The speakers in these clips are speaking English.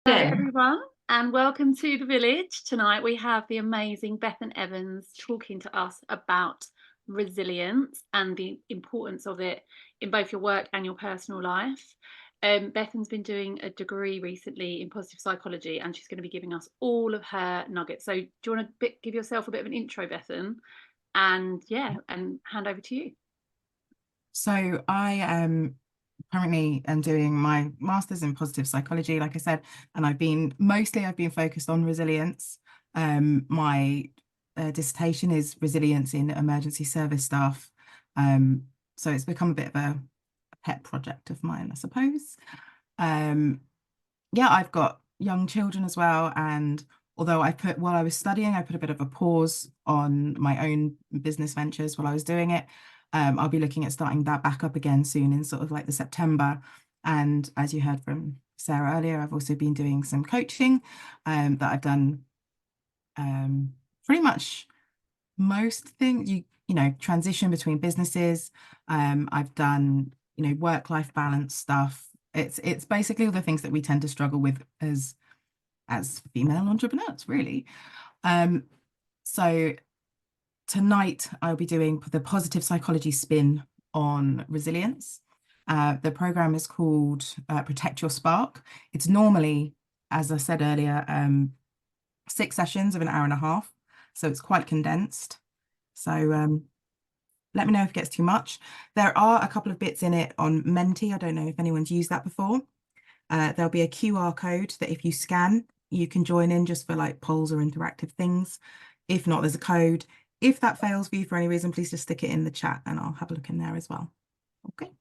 Hello, Yeah. everyone, and welcome to the village. Tonight we have the amazing Bethan Evans talking to us about resilience and the importance of it in both your work and your personal life. Bethan's been doing a degree recently in positive psychology, and she's going to be giving us all of her nuggets. So, do you want to give yourself a bit of an intro, Bethan? And yeah, and hand over to you. So I currently am doing my master's in positive psychology, like I said, and I've been focused on resilience. My dissertation is resilience in emergency service staff. So it's become a bit of a pet project of mine, I suppose. Yeah, I've got young children as well, and although while I was studying, I put a bit of a pause on my own business ventures while I was doing it. I'll be looking at starting that back up again soon in sort of like the September. And as you heard from Sarah earlier, I've also been doing some coaching that I've done pretty much most things, transition between businesses. I've done, work-life balance stuff. It's basically all the things that we tend to struggle with as female entrepreneurs, really. So tonight I'll be doing the positive psychology spin on resilience. The program is called Protect Your Spark. It's normally, as I said earlier, 6 sessions of an hour and a half. So it's quite condensed. So let me know if it gets too much. There are a couple of bits in it on Menti. I don't know if anyone's used that before. There'll be a QR code that if you scan, you can join in just for like polls or interactive things. If not, there's a code. If that fails for you for any reason, please just stick it in the chat and I'll have a look in there as well. Okay.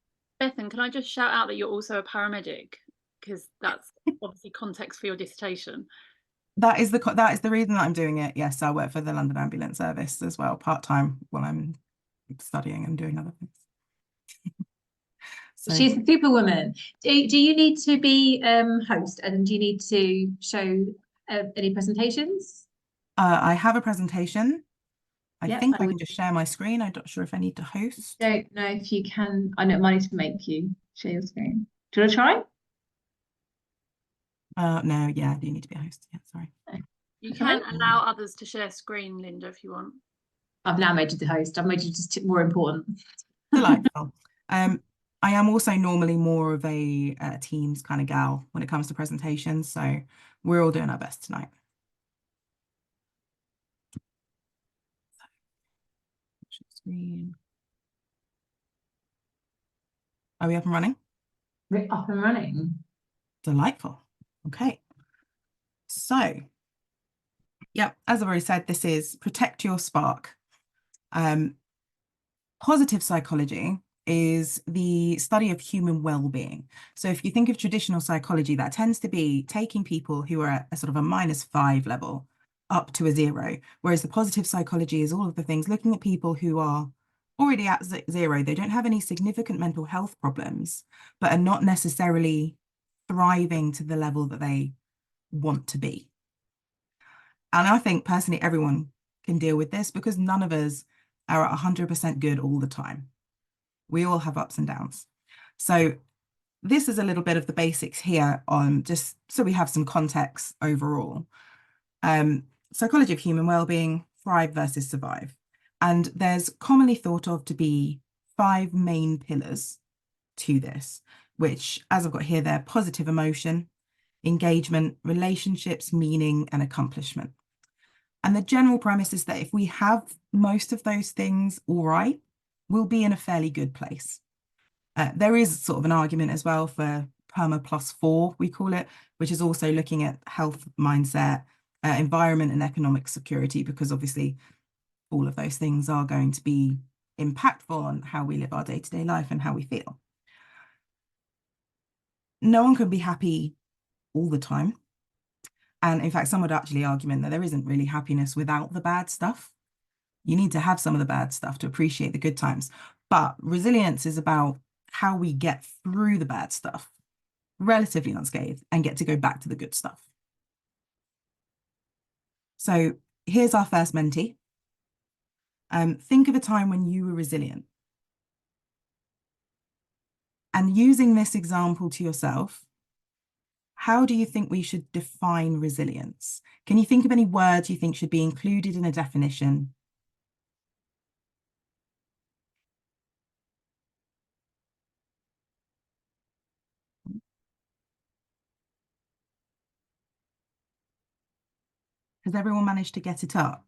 Bethan, can I just shout out that you're also a paramedic? Because that's obviously context for your dissertation. That is the reason that I'm doing it. Yes, I work for the London Ambulance Service as well, part-time while I'm studying and doing other things. So She's a superwoman. Do you need to be host, and do you need to show any presentations? I have a presentation. I Yeah, think I can just share my screen. I'm not sure if I need to host. Don't know if you can. I know it might need to make you share your screen. Do you want to try? No, yeah, I do need to be a host. Yeah, sorry. You can allow others to share screen, Linda, if you want. I've now made you the host. I've made you just more important. Delightful. I am also normally more of a Teams kind of gal when it comes to presentations, so we're all doing our best tonight. Screen. Are we up and running? We're up and running. Delightful. Okay. So, yeah, as I've already said, this is Protect Your Spark. Positive psychology is the study of human well-being. So if you think of traditional psychology, that tends to be taking people who are at a sort of a -5 level up to a 0, whereas the positive psychology is all of the things looking at people who are already at 0. They don't have any significant mental health problems, but are not necessarily thriving to the level that they want to be. And I think personally, everyone can deal with this because none of us are at 100% good all the time. We all have ups and downs. So this is a little bit of the basics here on just so we have some context overall. Psychology of human well-being, thrive versus survive. And there's commonly thought of to be 5 main pillars to this, which, as I've got here, they're positive emotion, engagement, relationships, meaning, and accomplishment. And the general premise is that if we have most of those things all right, we'll be in a fairly good place. There is sort of an argument as well for PERMA +4, we call it, which is also looking at health, mindset, environment, and economic security, because obviously all of those things are going to be impactful on how we live our day-to-day life and how we feel. No one can be happy all the time. And in fact, some would actually argue that there isn't really happiness without the bad stuff. You need to have some of the bad stuff to appreciate the good times. But resilience is about how we get through the bad stuff relatively unscathed and get to go back to the good stuff. So here's our first Menti. Think of a time when you were resilient. And using this example to yourself, how do you think we should define resilience? Can you think of any words you think should be included in a definition? Has everyone managed to get it up?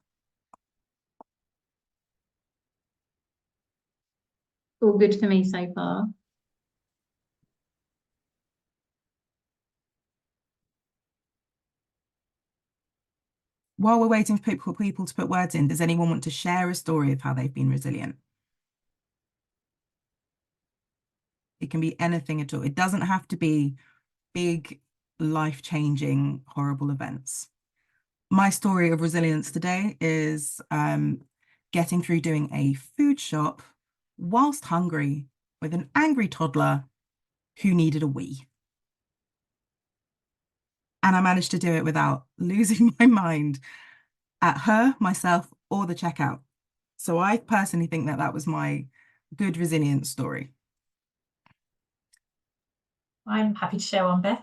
All good for me so far. While we're waiting for people to put words in, does anyone want to share a story of how they've been resilient? It can be anything at all. It doesn't have to be big, life-changing, horrible events. My story of resilience today is getting through doing a food shop whilst hungry with an angry toddler who needed a wee. And I managed to do it without losing my mind at her, myself, or the checkout. So I personally think that that was my good resilience story. I'm happy to share one, Beth.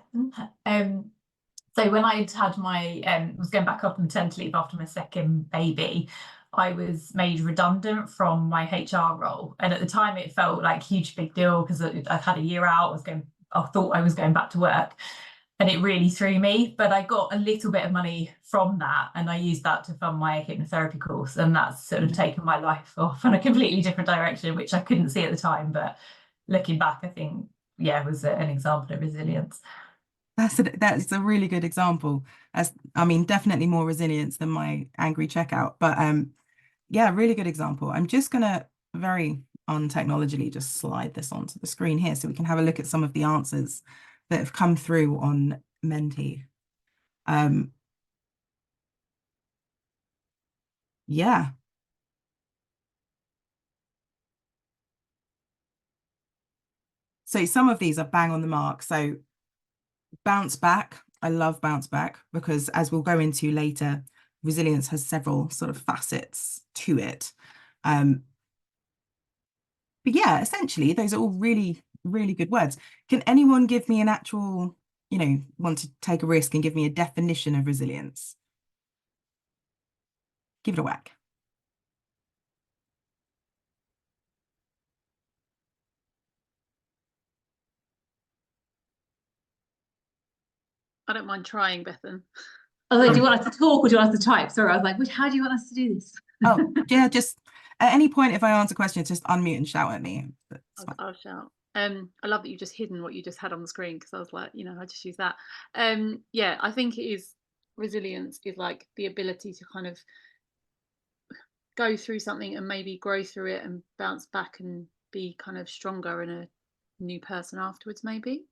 So when I'd had my was going back off maternity leave after my second baby, I was made redundant from my HR role, and at the time it felt like a huge big deal because I'd had a year out. I thought I was going back to work, and it really threw me. But I got a little bit of money from that, and I used that to fund my hypnotherapy course, and that's sort of taken my life off in a completely different direction, which I couldn't see at the time. But looking back, I think, yeah, it was an example of resilience. That's a really good example. I mean, definitely more resilience than my angry checkout, but yeah, really good example. I'm just gonna very untechnologically just slide this onto the screen here so we can have a look at some of the answers that have come through on Menti. Yeah. So some of these are bang on the mark. So bounce back. I love bounce back because, as we'll go into later, resilience has several sort of facets to it. But yeah, essentially, those are all really, really good words. Can anyone give me an actual, want to take a risk and give me a definition of resilience? Give it a whack. I don't mind trying, Bethan. Oh, do you want us to talk or do you want us to type? Sorry, I was like, how do you want us to do this? Oh, yeah, just at any point, if I answer questions, just unmute and shout at me. I'll shout. I love that you've just hidden what you just had on the screen because I was like, I just use that. Yeah, I think it is resilience is like the ability to kind of go through something and maybe grow through it and bounce back and be kind of stronger and a new person afterwards, maybe.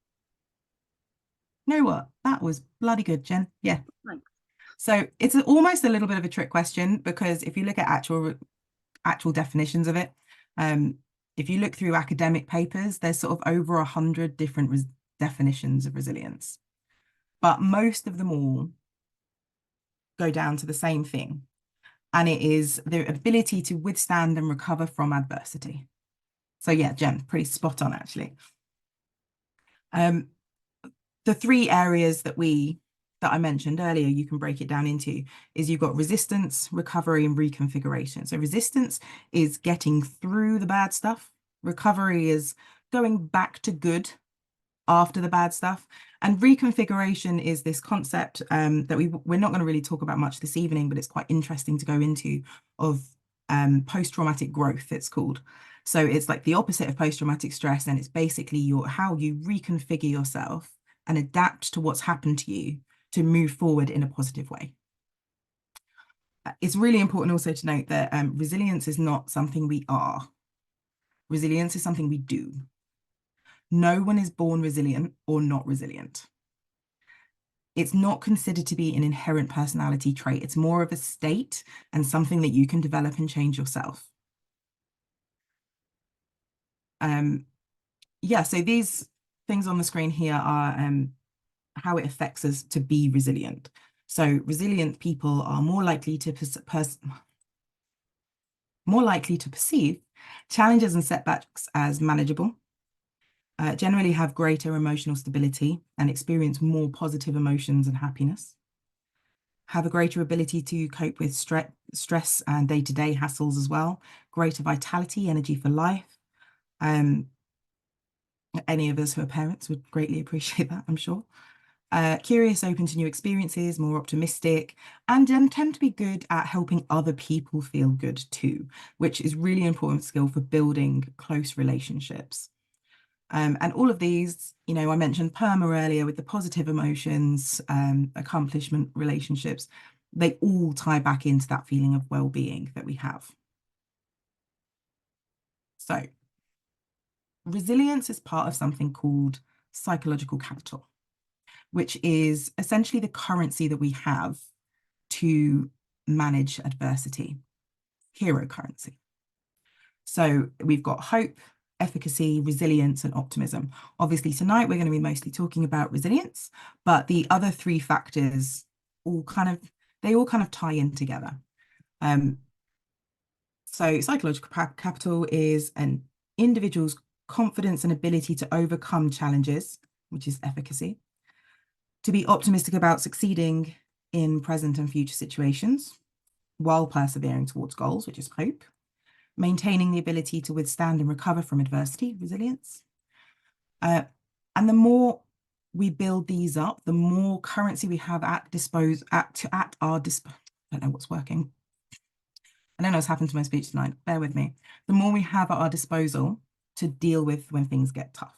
You know what? That was bloody good, Jen. Yeah. Thanks. So it's almost a little bit of a trick question because if you look at actual definitions of it, if you look through academic papers, there's sort of over 100 different definitions of resilience, but most of them all go down to the same thing, and it is the ability to withstand and recover from adversity. So yeah, Jen, pretty spot on actually. The three areas that I mentioned earlier, you can break it down into, is you've got resistance, recovery, and reconfiguration. So resistance is getting through the bad stuff. Recovery is going back to good after the bad stuff. And reconfiguration is this concept that we're not going to really talk about much this evening, but it's quite interesting to go into, of post-traumatic growth, it's called. So it's like the opposite of post-traumatic stress, and it's basically how you reconfigure yourself and adapt to what's happened to you to move forward in a positive way. It's really important also to note that resilience is not something we are. Resilience is something we do. No one is born resilient or not resilient. It's not considered to be an inherent personality trait. It's more of a state and something that you can develop and change yourself. Yeah, so these things on the screen here are how it affects us to be resilient. So resilient people are more likely to perceive challenges and setbacks as manageable. generally have greater emotional stability and experience more positive emotions and happiness, have a greater ability to cope with stress and day-to-day hassles as well, greater vitality, energy for life. Any of us who are parents would greatly appreciate that, I'm sure. Curious, open to new experiences, more optimistic, and tend to be good at helping other people feel good too, which is really important skill for building close relationships. And all of these, you know, I mentioned PERMA earlier with the positive emotions, accomplishment, relationships, they all tie back into that feeling of well-being that we have. So resilience is part of something called psychological capital, which is essentially the currency that we have to manage adversity, hero currency. So we've got hope, efficacy, resilience, and optimism. Obviously, tonight we're going to be mostly talking about resilience, but the other three factors all kind of tie in together. So psychological capital is an individual's confidence and ability to overcome challenges, which is efficacy, to be optimistic about succeeding in present and future situations while persevering towards goals, which is hope, maintaining the ability to withstand and recover from adversity, resilience. And the more we build these up, the more currency we have at our disposal. I don't know what's working. I don't know what's happened to my speech tonight. Bear with me. The more we have at our disposal to deal with when things get tough.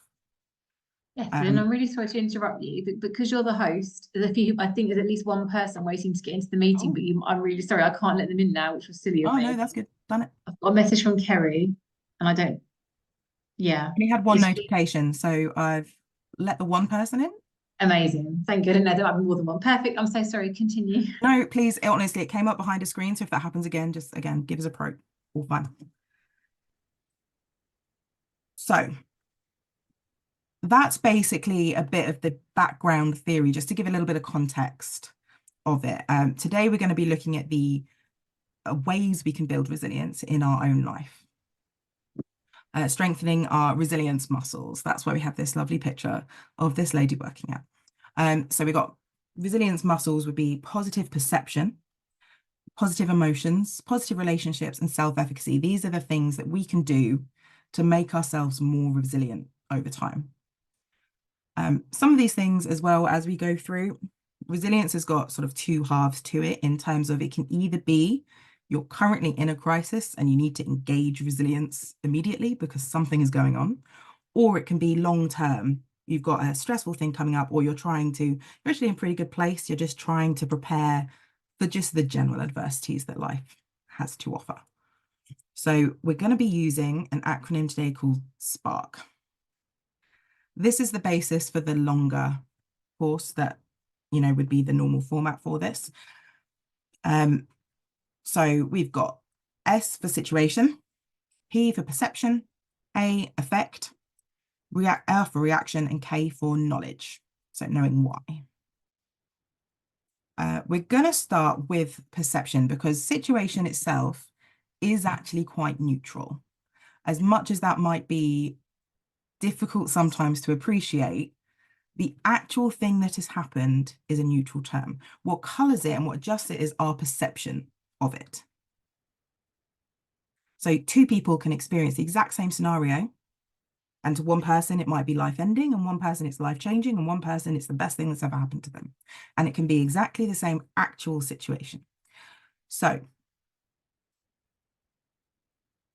Bethan, I'm really sorry to interrupt you, but because you're the host, I think there's at least one person waiting to get into the meeting, but I'm really sorry, I can't let them in now, which was silly of me. No, that's good. Done it. I've got a message from Kerry, and I don't. Yeah. I only had one notification, so I've let the one person in. Amazing. Thank you. I didn't know there might be more than one. Perfect. I'm so sorry. Continue. No, please. Honestly, it came up behind a screen. So if that happens again, just again, give us a pro. All fine. So that's basically a bit of the background theory, just to give a little bit of context of it. Today, we're going to be looking at the ways we can build resilience in our own life. Strengthening our resilience muscles. That's why we have this lovely picture of this lady working out. So we got resilience muscles would be positive perception, positive emotions, positive relationships, and self-efficacy. These are the things that we can do to make ourselves more resilient over time. Some of these things, as well as we go through, resilience has got sort of two halves to it, in terms of it can either be you're currently in a crisis and you need to engage resilience immediately because something is going on, or it can be long term. You've got a stressful thing coming up, or you're actually in a pretty good place. You're just trying to prepare for just the general adversities that life has to offer. So we're going to be using an acronym today called SPARK. This is the basis for the longer course that, you know, would be the normal format for this. So we've got S for situation, P for perception, A, effect, R for reaction, and K for knowledge. So knowing why. We're going to start with perception because situation itself is actually quite neutral. As much as that might be difficult sometimes to appreciate, the actual thing that has happened is a neutral term. What colors it and what adjusts it is our perception of it. So two people can experience the exact same scenario, and to one person it might be life-ending, and one person it's life-changing, and one person it's the best thing that's ever happened to them. And it can be exactly the same actual situation. So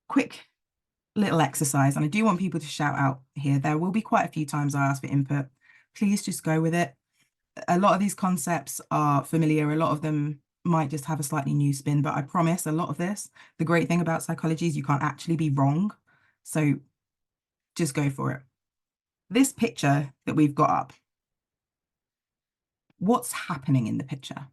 quick little exercise, and I do want people to shout out here. There will be quite a few times I ask for input. Please just go with it. A lot of these concepts are familiar. A lot of them might just have a slightly new spin, but I promise a lot of this, the great thing about psychology is you can't actually be wrong. So just go for it. This picture that we've got up, what's happening in the picture?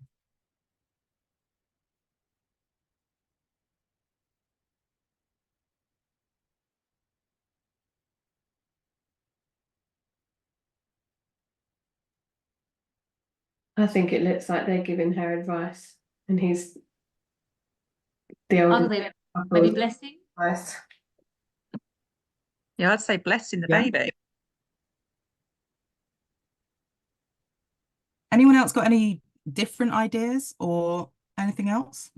I think it looks like they're giving her advice, and he's the older. Maybe blessing. Advice. Yeah, I'd say blessing the Yeah. baby. Anyone else got any different ideas or anything else?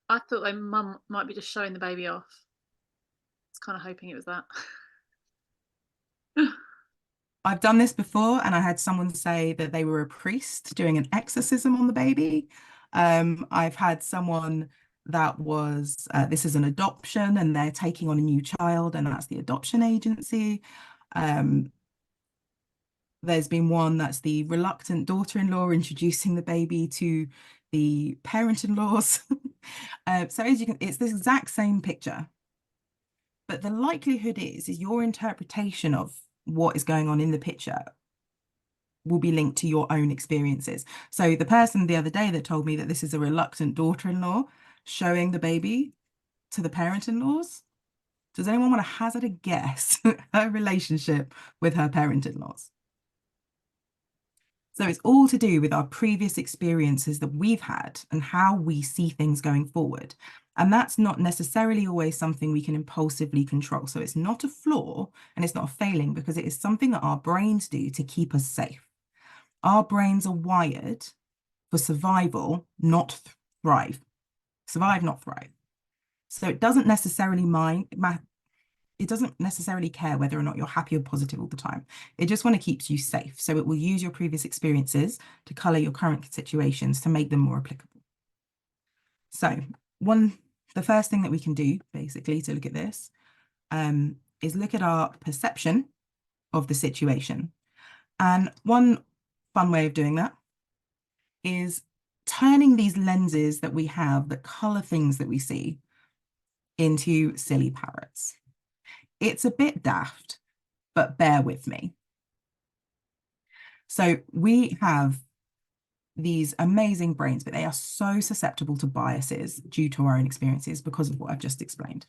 I thought my mum might be just showing the baby off. I was kind of hoping it was that. I've done this before, and I had someone say that they were a priest doing an exorcism on the baby. I've had someone that was, this is an adoption and they're taking on a new child, and that's the adoption agency. There's been one that's the reluctant daughter-in-law introducing the baby to the parent-in-laws. So as you can, it's the exact same picture. But the likelihood is your interpretation of what is going on in the picture will be linked to your own experiences. So the person the other day that told me that this is a reluctant daughter-in-law showing the baby to the parent-in-laws, does anyone want to hazard a guess her relationship with her parent-in-laws? So it's all to do with our previous experiences that we've had and how we see things going forward. And that's not necessarily always something we can impulsively control. So it's not a flaw and it's not a failing, because it is something that our brains do to keep us safe. Our brains are wired for survival, not thrive. Survive, not thrive. So it doesn't necessarily it doesn't necessarily care whether or not you're happy or positive all the time. It just want to keep you safe. So it will use your previous experiences to color your current situations to make them more applicable. So the first thing that we can do basically to look at this is look at our perception of the situation. And one fun way of doing that is turning these lenses that we have that color things that we see into silly parrots. It's a bit daft, but bear with me. So we have these amazing brains, but they are so susceptible to biases due to our own experiences because of what I've just explained.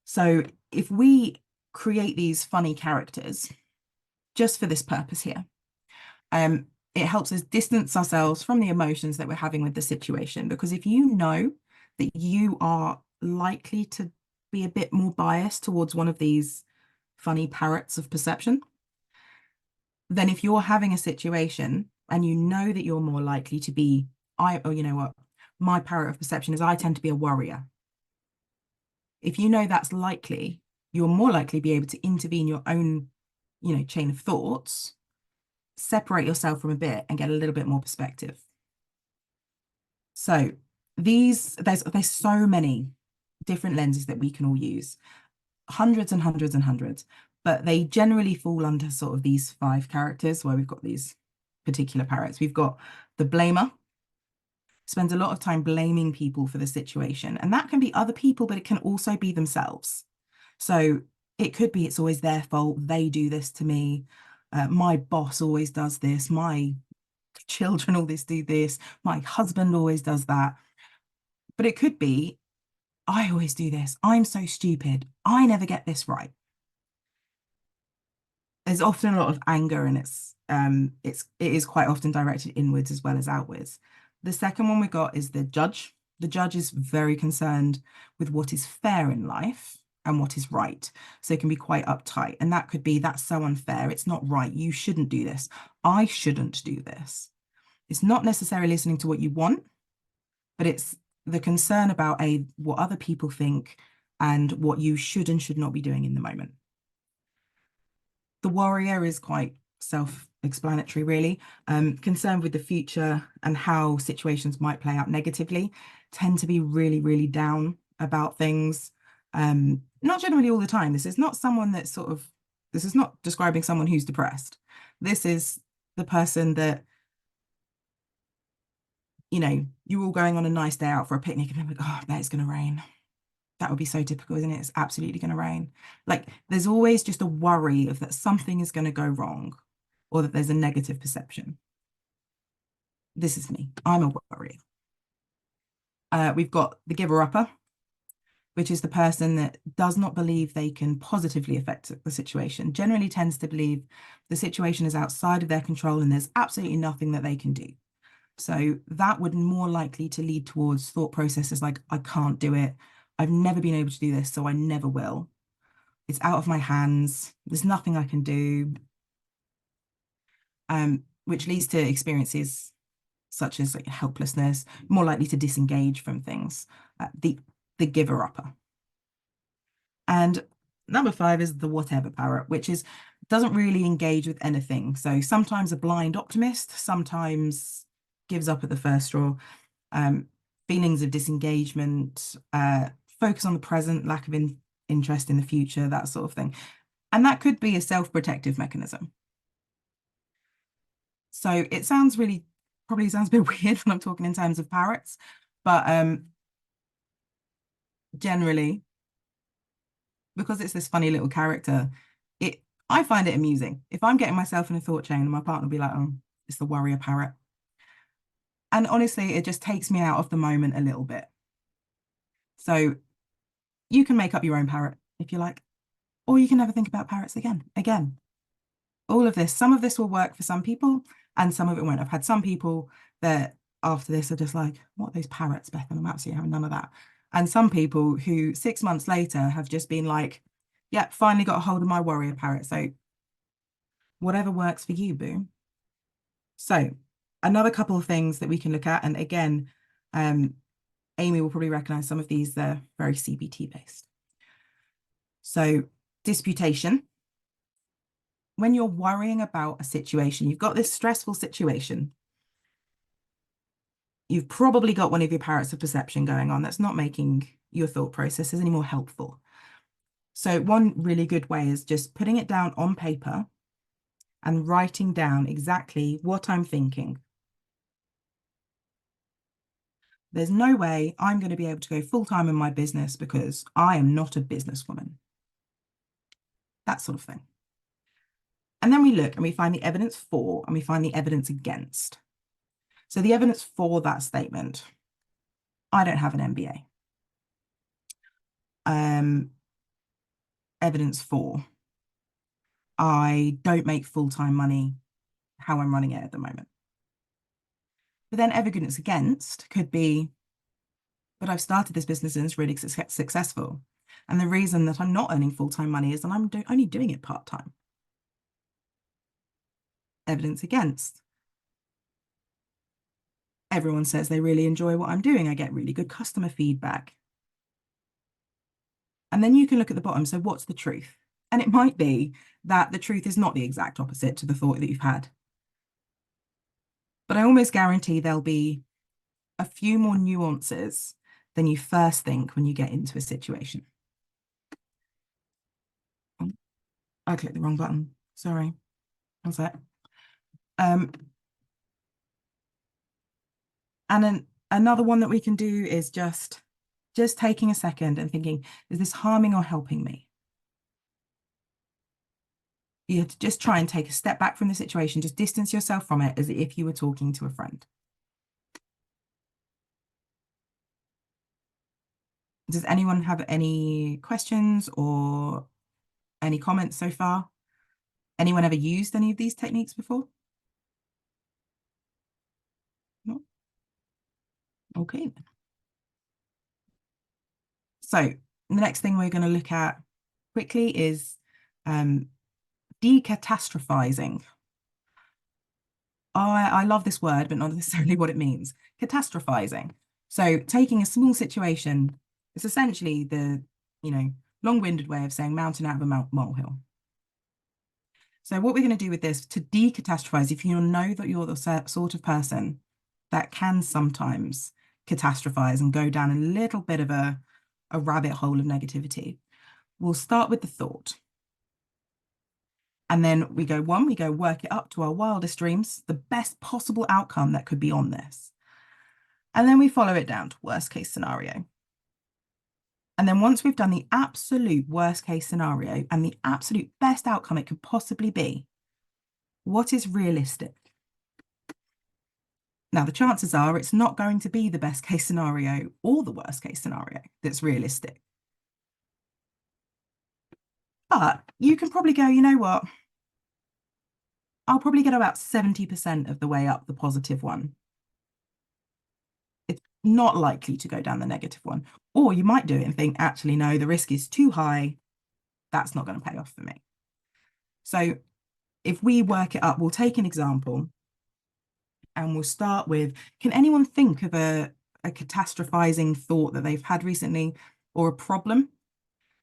So if we create these funny characters just for this purpose here, it helps us distance ourselves from the emotions that we're having with the situation. Because if you know that you are likely to be a bit more biased towards one of these funny parrots of perception, then if you're having a situation and you know that you're more likely to be, you know what, my parrot of perception is I tend to be a worrier. If you know that's likely, you're more likely to be able to intervene your own, chain of thoughts, separate yourself from a bit and get a little bit more perspective. So there's so many different lenses that we can all use, hundreds and hundreds and hundreds, but they generally fall under sort of these 5 characters where we've got these particular parrots. We've got the blamer, spends a lot of time blaming people for the situation, and that can be other people, but it can also be themselves. So it could be it's always their fault, they do this to me, my boss always does this, my children always do this, my husband always does that. But it could be, I always do this, I'm so stupid, I never get this right. There's often a lot of anger, and it is quite often directed inwards as well as outwards. The second one we got is the judge. The judge is very concerned with what is fair in life and what is right. So it can be quite uptight. And that could be, that's so unfair, it's not right, you shouldn't do this, I shouldn't do this. It's not necessarily listening to what you want, but it's the concern about what other people think and what you should and should not be doing in the moment. The warrior is quite self-explanatory, really. Concerned with the future and how situations might play out negatively, tend to be really, really down about things. Not generally all the time. This is not someone that's this is not describing someone who's depressed. This is the person that, you're all going on a nice day out for a picnic and they're like, oh, I bet it's going to rain. That would be so typical, isn't it? It's absolutely going to rain. Like, there's always just a worry of that something is going to go wrong or that there's a negative perception. This is me. I'm a worrier. We've got the giver-upper, which is the person that does not believe they can positively affect the situation, generally tends to believe the situation is outside of their control and there's absolutely nothing that they can do. So that would more likely to lead towards thought processes like, I can't do it, I've never been able to do this, so I never will. It's out of my hands. There's nothing I can do. which leads to experiences such as like helplessness, more likely to disengage from things, the giver-upper. And number 5 is the whatever parrot, which doesn't really engage with anything. So sometimes a blind optimist, sometimes gives up at the first straw, feelings of disengagement, focus on the present, lack of interest in the future, that sort of thing. And that could be a self-protective mechanism. So it probably sounds a bit weird when I'm talking in terms of parrots, but generally, because it's this funny little character, I find it amusing. If I'm getting myself in a thought chain, my partner will be like, oh, it's the warrior parrot. And honestly, it just takes me out of the moment a little bit. So you can make up your own parrot if you like, or you can never think about parrots again. All of this, some of this will work for some people and some of it won't. I've had some people that after this are just like, what are those parrots, Bethan? I'm absolutely having none of that. And some people who 6 months later have just been like, yeah, finally got a hold of my warrior parrot. So whatever works for you, boo. So another couple of things that we can look at, and again, Amy will probably recognize some of these, they're very CBT based. So disputation. When you're worrying about a situation, you've got this stressful situation, you've probably got one of your parrots of perception going on that's not making your thought processes any more helpful. So one really good way is just putting it down on paper and writing down exactly what I'm thinking. There's no way I'm going to be able to go full-time in my business because I am not a businesswoman. That sort of thing. And then we look and we find the evidence for and we find the evidence against. So the evidence for that statement, I don't have an MBA. Evidence for, I don't make full-time money how I'm running it at the moment. But then evidence against could be, but I've started this business and it's really successful. And the reason that I'm not earning full-time money is that I'm only doing it part-time. Evidence against. Everyone says they really enjoy what I'm doing. I get really good customer feedback. And then you can look at the bottom. So what's the truth? And it might be that the truth is not the exact opposite to the thought that you've had. But I almost guarantee there'll be a few more nuances than you first think when you get into a situation. Oh, I clicked the wrong button. Sorry. How's that? And then another one that we can do is just taking a second and thinking, is this harming or helping me? You have to just try and take a step back from the situation, just distance yourself from it as if you were talking to a friend. Does anyone have any questions or any comments so far? Anyone ever used any of these techniques before? No? Okay. So the next thing we're going to look at quickly is decatastrophizing. I love this word, but not necessarily what it means. Catastrophizing. So taking a small situation, it's essentially the, long-winded way of saying mountain out of a molehill. So what we're going to do with this to decatastrophize, if you know that you're the sort of person that can sometimes catastrophize and go down a little bit of a rabbit hole of negativity, we'll start with the thought. And then we go work it up to our wildest dreams, the best possible outcome that could be on this. And then we follow it down to worst case scenario. And then once we've done the absolute worst case scenario and the absolute best outcome it could possibly be, what is realistic? Now, the chances are it's not going to be the best case scenario or the worst case scenario that's realistic. But you can probably go, you know what? I'll probably get about 70% of the way up the positive one. It's not likely to go down the negative one. Or you might do it and think, actually, no, the risk is too high. That's not going to pay off for me. So if we work it up, we'll take an example. and we'll start with, can anyone think of a catastrophizing thought that they've had recently, or a problem?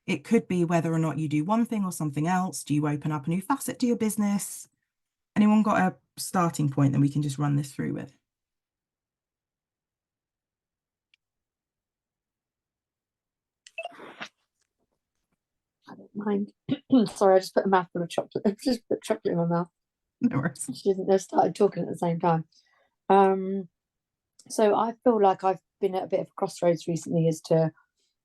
It could be whether or not you do one thing or something else. Do you open up a new facet to your business? Anyone got a starting point that we can just run this through with? I don't mind. Sorry, I just put a mouthful of chocolate. I just put chocolate in my mouth. No worries. She didn't know, started talking at the same time. So I feel like I've been at a bit of a crossroads recently as to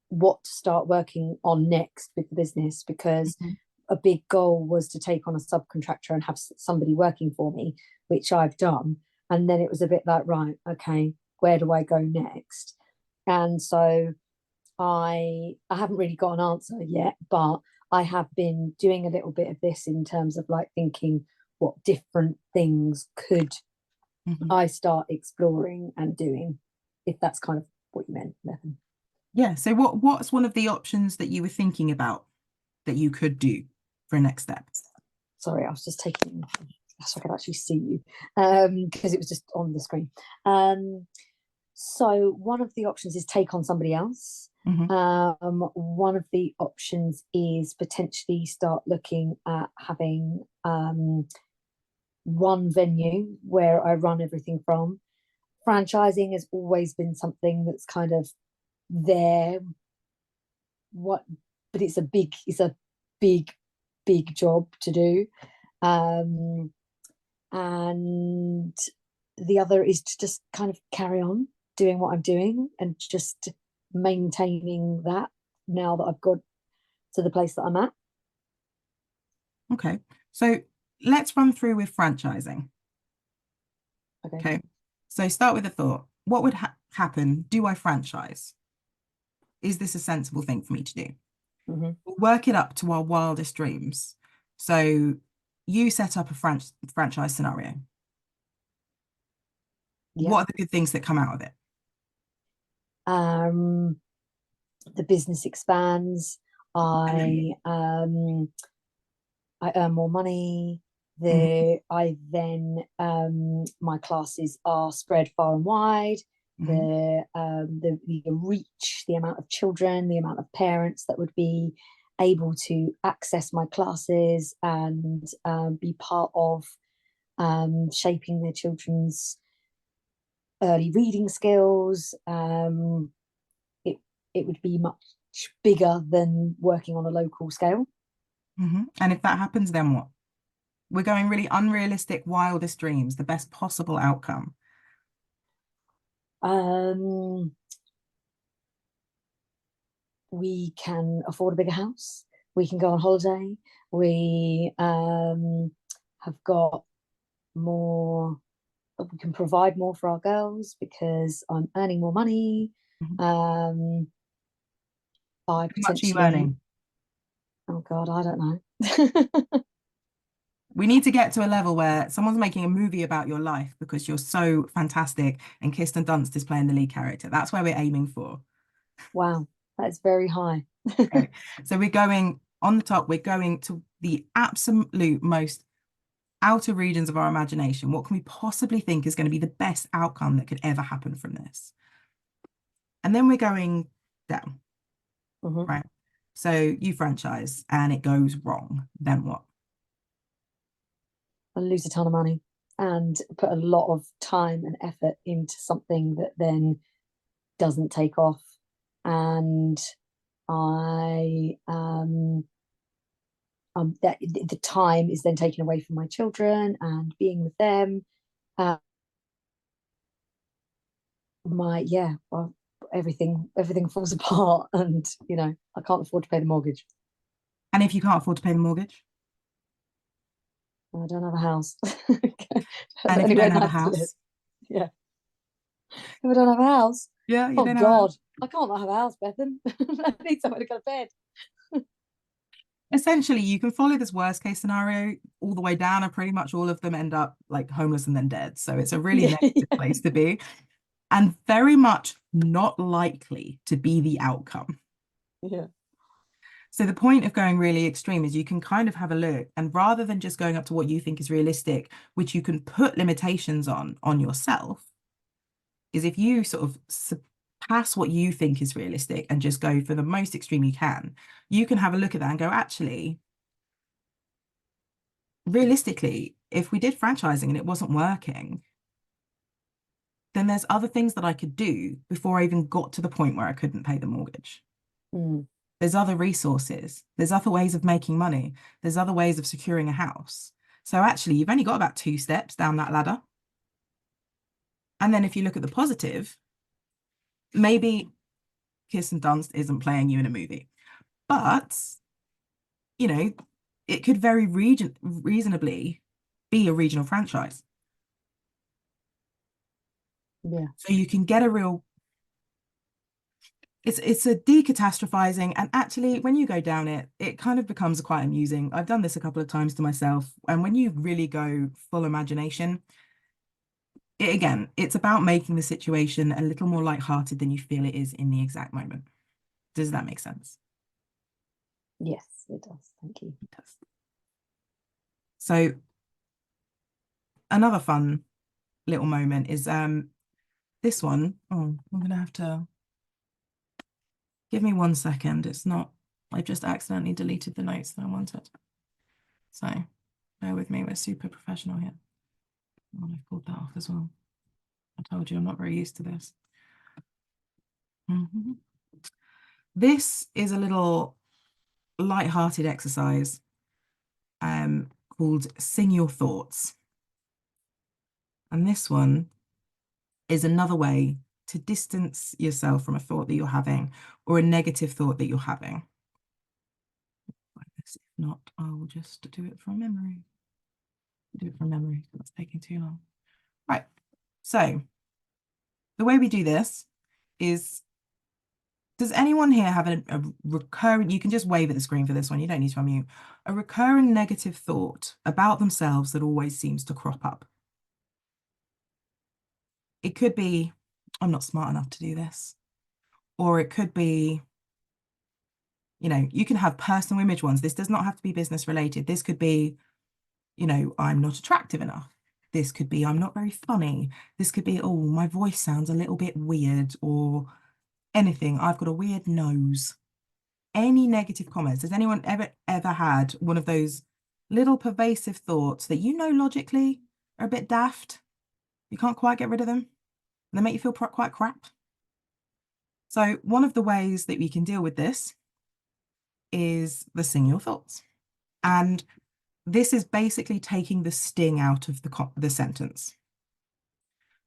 what to start working on next with the business, because a big goal was to take on a subcontractor and have somebody working for me, which I've done. And then it was a bit like, right, okay, where do I go next? And so I haven't really got an answer yet, but I have been doing a little bit of this in terms of like thinking what different things could I start exploring and doing, if that's kind of what you meant, Bethan. Yeah, so what's one of the options that you were thinking about that you could do for a next step? Sorry, I was just taking, so I could actually see you, because it was just on the screen. So one of the options is take on somebody else. One of the options is potentially start looking at having one venue where I run everything from. Franchising has always been something that's kind of there. But it's a big job to do. And the other is to just kind of carry on doing what I'm doing and just maintaining that now that I've got to the place that I'm at. Okay, so let's run through with franchising. Okay, so start with a thought. What would happen? Do I franchise? Is this a sensible thing for me to do? We'll work it up to our wildest dreams. So you set up a franchise scenario. What are the good things that come out of it? The business expands. I earn more money. I then my classes are spread far and wide. The reach, the amount of children, the amount of parents that would be able to access my classes and be part of shaping their children's early reading skills. It would be much bigger than working on a local scale. And if that happens, then what? We're going really unrealistic, wildest dreams, the best possible outcome. We can afford a bigger house. We can go on holiday. We have got more. We can provide more for our girls because I'm earning more money. How much are you earning? Oh God, I don't know. We need to get to a level where someone's making a movie about your life because you're so fantastic and Kirsten Dunst is playing the lead character. That's where we're aiming for. Wow, that's very high. Okay. So we're going on the top, we're going to the absolute most outer regions of our imagination. What can we possibly think is going to be the best outcome that could ever happen from this? And then we're going down, right? So you franchise and it goes wrong, then what? I lose a ton of money and put a lot of time and effort into something that then doesn't take off. And the time is then taken away from my children and being with them. Everything falls apart, and I can't afford to pay the mortgage. And if you can't afford to pay the mortgage? I don't have a house. And if you don't have a house? Yeah. If I don't have a house? Yeah, you don't God, I can't have a house, Bethan. I need somewhere to go to bed. Essentially, you can follow this worst case scenario all the way down, and pretty much all of them end up like homeless and then dead. So it's a really negative place to be, and very much not likely to be the outcome. Yeah. So the point of going really extreme is you can kind of have a look, and rather than just going up to what you think is realistic, which you can put limitations on yourself, is if you sort of surpass what you think is realistic and just go for the most extreme you can have a look at that and go, actually, realistically, if we did franchising and it wasn't working, then there's other things that I could do before I even got to the point where I couldn't pay the mortgage. There's other resources. There's other ways of making money. There's other ways of securing a house. So actually, you've only got about 2 steps down that ladder. And then if you look at the positive, maybe Kirsten Dunst isn't playing you in a movie, but, you know, it could very reasonably be a regional franchise. Yeah. So you can get a real, it's a decatastrophizing, and actually when you go down it, it kind of becomes quite amusing. I've done this a couple of times to myself, and when you really go full imagination, again, it's about making the situation a little more lighthearted than you feel it is in the exact moment. Does that make sense? Yes, it does. Thank you. It does. So another fun little moment is this one. Oh, I'm gonna have to give me 1 second. It's not, I've just accidentally deleted the notes that I wanted. So bear with me, we're super professional here. Oh, I've pulled that off as well. I told you I'm not very used to this. This is a little light-hearted exercise called Sing Your Thoughts. And this one is another way to distance yourself from a thought that you're having or a negative thought that you're having. If not, I will just do it from memory. Do it from memory, that's taking too long. Right, so the way we do this is, does anyone here have a recurring, you can just wave at the screen for this one, you don't need to unmute, a recurring negative thought about themselves that always seems to crop up? It could be, I'm not smart enough to do this. Or it could be, you know, you can have personal image ones. This does not have to be business related. This could be, you know, I'm not attractive enough. This could be, I'm not very funny. This could be, oh, my voice sounds a little bit weird, or anything. I've got a weird nose. Any negative comments? Has anyone ever had one of those little pervasive thoughts that you know logically are a bit daft? You can't quite get rid of them. They make you feel quite crap. So one of the ways that we can deal with this is the Sing Your Thoughts. And this is basically taking the sting out of the sentence.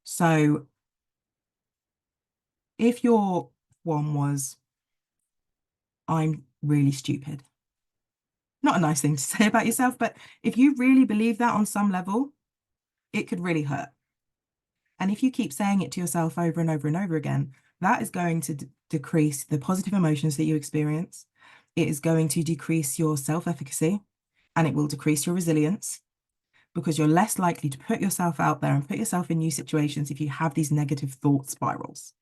So if your one was, I'm really stupid. Not a nice thing to say about yourself, but if you really believe that on some level, it could really hurt. And if you keep saying it to yourself over and over and over again, that is going to decrease the positive emotions that you experience. It is going to decrease your self-efficacy, and it will decrease your resilience, because you're less likely to put yourself out there and put yourself in new situations if you have these negative thought spirals.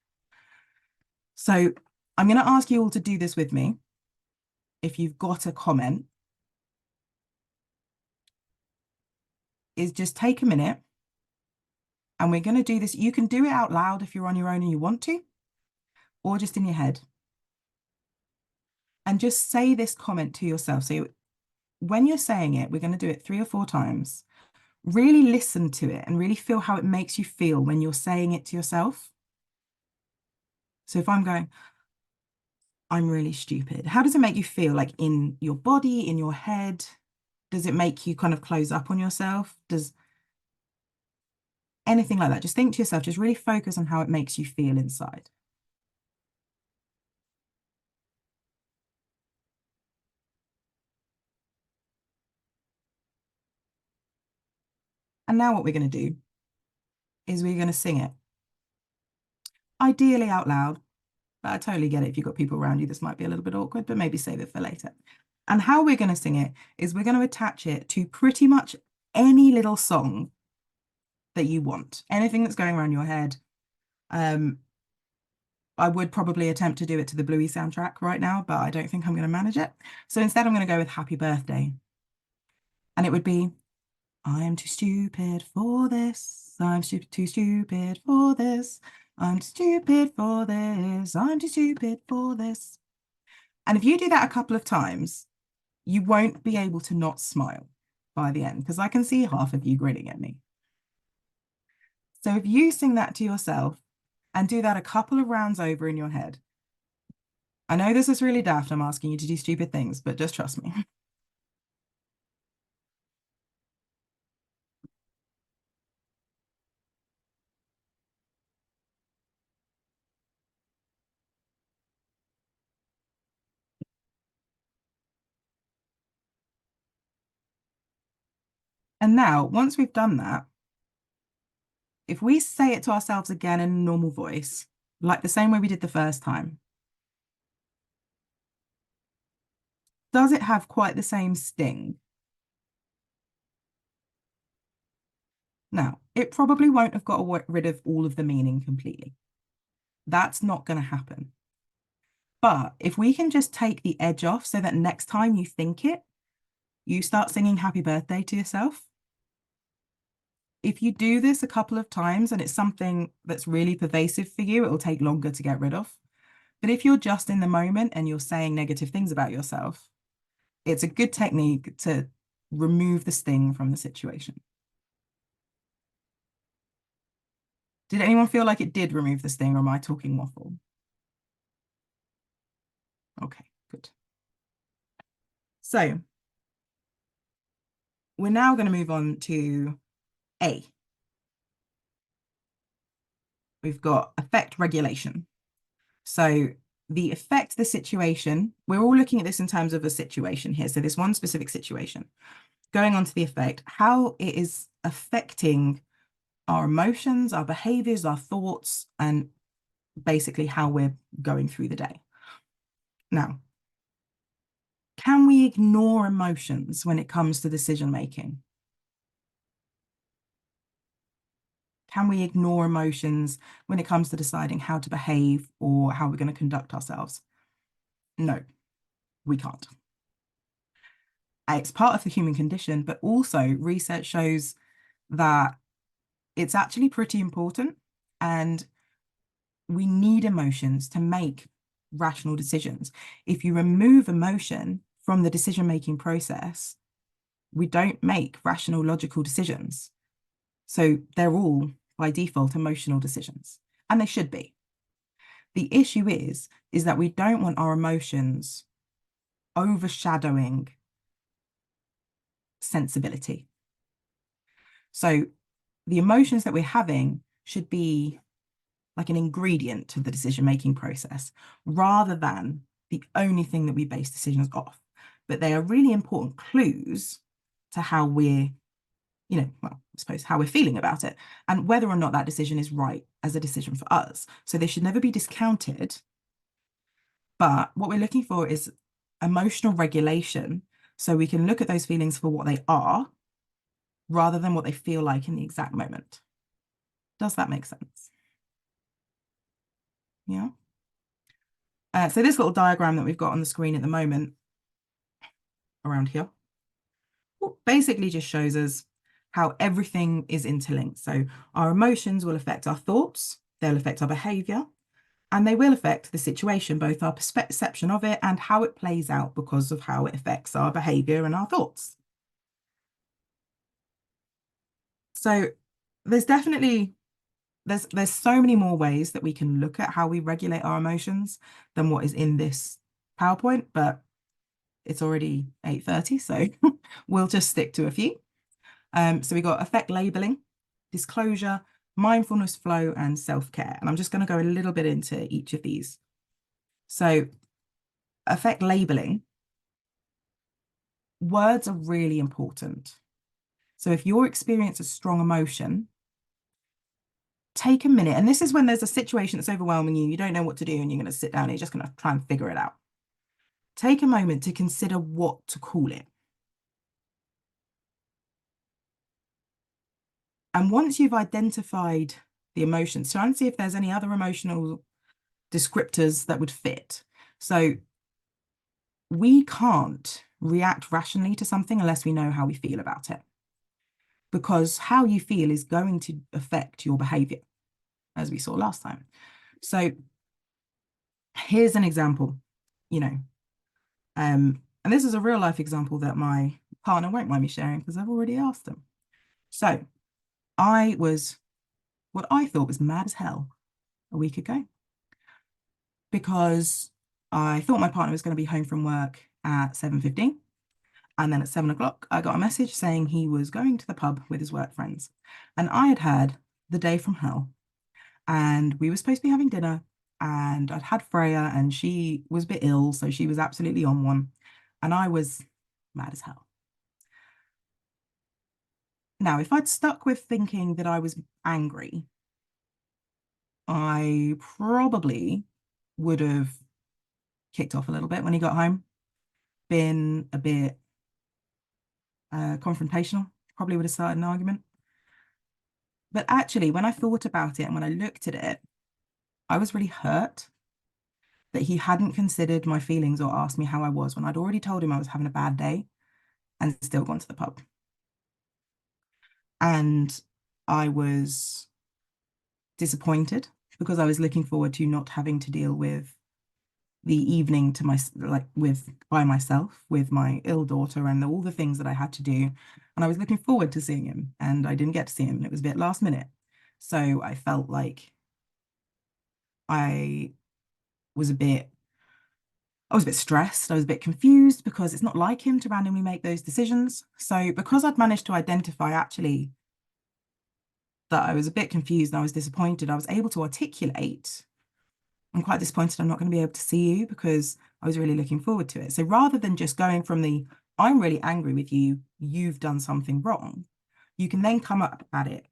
So I'm going to ask you all to do this with me. If you've got a comment, is just take a minute, and we're going to do this. You can do it out loud if you're on your own and you want to, or just in your head. And just say this comment to yourself. So when you're saying it, we're going to do it 3 or 4 times. Really listen to it and really feel how it makes you feel when you're saying it to yourself. So if I'm going, I'm really stupid, how does it make you feel? Like in your body, in your head? Does it make you kind of close up on yourself? Does anything like that? Just think to yourself, just really focus on how it makes you feel inside. And now what we're going to do is we're going to sing it. Ideally out loud, but I totally get it. If you've got people around you, this might be a little bit awkward, but maybe save it for later. And how we're going to sing it is we're going to attach it to pretty much any little song that you want, anything that's going around your head. I I would probably attempt to do it to the Bluey soundtrack right now, but I don't think I'm going to manage it. So instead, I'm going to go with Happy Birthday. And it would be, I am too stupid for this. I'm too stupid for this. I'm too stupid for this. I'm too stupid for this. And if you do that a couple of times, you won't be able to not smile by the end, because I can see half of you grinning at me. So if you sing that to yourself and do that a couple of rounds over in your head, I know this is really daft, I'm asking you to do stupid things, but just trust me. And now, once we've done that, if we say it to ourselves again in a normal voice, like the same way we did the first time, does it have quite the same sting? Now, it probably won't have got rid of all of the meaning completely. That's not going to happen. But if we can just take the edge off so that next time you think it, you start singing Happy Birthday to yourself. If you do this a couple of times and it's something that's really pervasive for you, it will take longer to get rid of. But if you're just in the moment and you're saying negative things about yourself, it's a good technique to remove the sting from the situation. Did anyone feel like it did remove the sting, or am I talking waffle? Okay, good. So we're now going to move on to A. We've got affect regulation. So the affect the situation, we're all looking at this in terms of a situation here. So this one specific situation, going on to the effect, how it is affecting our emotions, our behaviors, our thoughts, and basically how we're going through the day. Now, can we ignore emotions when it comes to decision making? Can we ignore emotions when it comes to deciding how to behave or how we're going to conduct ourselves? No, we can't. It's part of the human condition, but also research shows that it's actually pretty important, and we need emotions to make rational decisions. If you remove emotion from the decision-making process, we don't make rational, logical decisions. So they're all, by default, emotional decisions, and they should be. The issue is that we don't want our emotions overshadowing sensibility. So the emotions that we're having should be like an ingredient to the decision-making process, rather than the only thing that we base decisions off. But they are really important clues to how we're, well, I suppose how we're feeling about it and whether or not that decision is right as a decision for us. So they should never be discounted. But what we're looking for is emotional regulation, so we can look at those feelings for what they are rather than what they feel like in the exact moment. Does that make sense? Yeah. So this little diagram that we've got on the screen at the moment around here basically just shows us how everything is interlinked. So our emotions will affect our thoughts, they'll affect our behavior, and they will affect the situation, both our perception of it and how it plays out because of how it affects our behavior and our thoughts. So there's definitely, there's so many more ways that we can look at how we regulate our emotions than what is in this PowerPoint, but it's already 8:30, so we'll just stick to a few. So we got affect labeling, disclosure, mindfulness flow, and self-care. And I'm just going to go a little bit into each of these. So affect labeling, words are really important. So if you experience a strong emotion, take a minute. And this is when there's a situation that's overwhelming you, you don't know what to do, and you're going to sit down and you're just going to try and figure it out. Take a moment to consider what to call it. And once you've identified the emotions, try and see if there's any other emotional descriptors that would fit. So we can't react rationally to something unless we know how we feel about it, because how you feel is going to affect your behavior, as we saw last time. So here's an example, and this is a real life example that my partner won't mind me sharing because I've already asked him. So I was what I thought was mad as hell a week ago, because I thought my partner was going to be home from work at 7:15. And then at 7 o'clock, I got a message saying he was going to the pub with his work friends. And I had had the day from hell. And we were supposed to be having dinner. And I'd had Freya, and she was a bit ill, so she was absolutely on one. And I was mad as hell. Now, if I'd stuck with thinking that I was angry, I probably would have kicked off a little bit when he got home, been a bit confrontational, probably would have started an argument. But actually, when I thought about it and when I looked at it, I was really hurt that he hadn't considered my feelings or asked me how I was when I'd already told him I was having a bad day and still gone to the pub. And I was disappointed because I was looking forward to not having to deal with the evening by myself with my ill daughter and all the things that I had to do. And I was looking forward to seeing him, and I didn't get to see him, and it was a bit last minute. So I felt like I was a bit stressed. I was a bit confused because it's not like him to randomly make those decisions. So because I'd managed to identify actually that I was a bit confused and I was disappointed, I was able to articulate, I'm quite disappointed I'm not going to be able to see you because I was really looking forward to it. So rather than just going from the, I'm really angry with you, you've done something wrong, you can then come up at it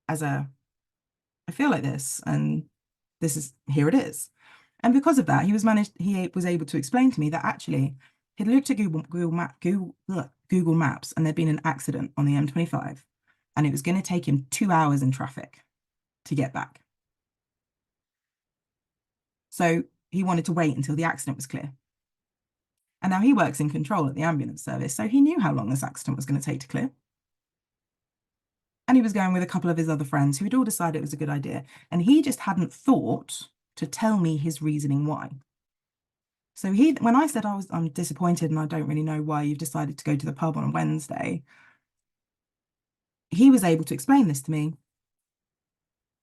as I feel like this, and here it is. And because of that, he was able to explain to me that actually he'd looked at Google Maps, and there'd been an accident on the M25, and it was going to take him 2 hours in traffic to get back. So he wanted to wait until the accident was clear. And now he works in control at the ambulance service, so he knew how long this accident was going to take to clear. And he was going with a couple of his other friends who had all decided it was a good idea. And he just hadn't thought to tell me his reasoning why. So when I said I'm disappointed and I don't really know why you've decided to go to the pub on a Wednesday, he was able to explain this to me.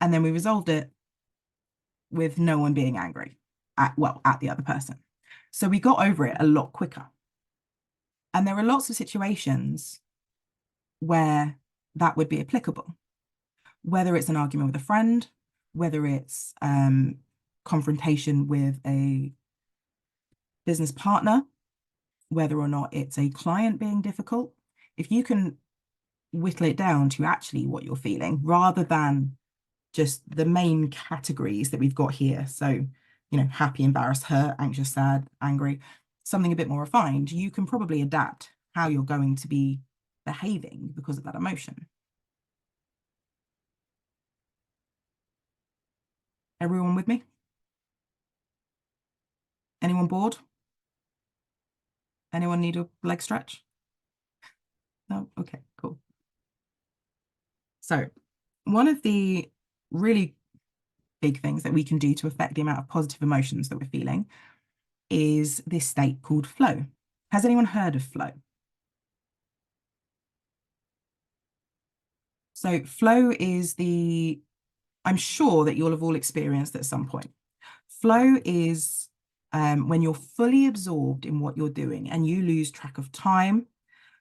And then we resolved it with no one being angry at the other person. So we got over it a lot quicker. And there are lots of situations where that would be applicable, whether it's an argument with a friend, whether it's confrontation with a business partner, whether or not it's a client being difficult. If you can whittle it down to actually what you're feeling rather than just the main categories that we've got here. So, happy, embarrassed, hurt, anxious, sad, angry, something a bit more refined, you can probably adapt how you're going to be behaving because of that emotion. Everyone with me? Anyone bored? Anyone need a leg stretch? No? Okay, cool. So one of the really big things that we can do to affect the amount of positive emotions that we're feeling is this state called flow. Has anyone heard of flow? So flow is I'm sure that you'll have all experienced at some point. Flow is when you're fully absorbed in what you're doing and you lose track of time,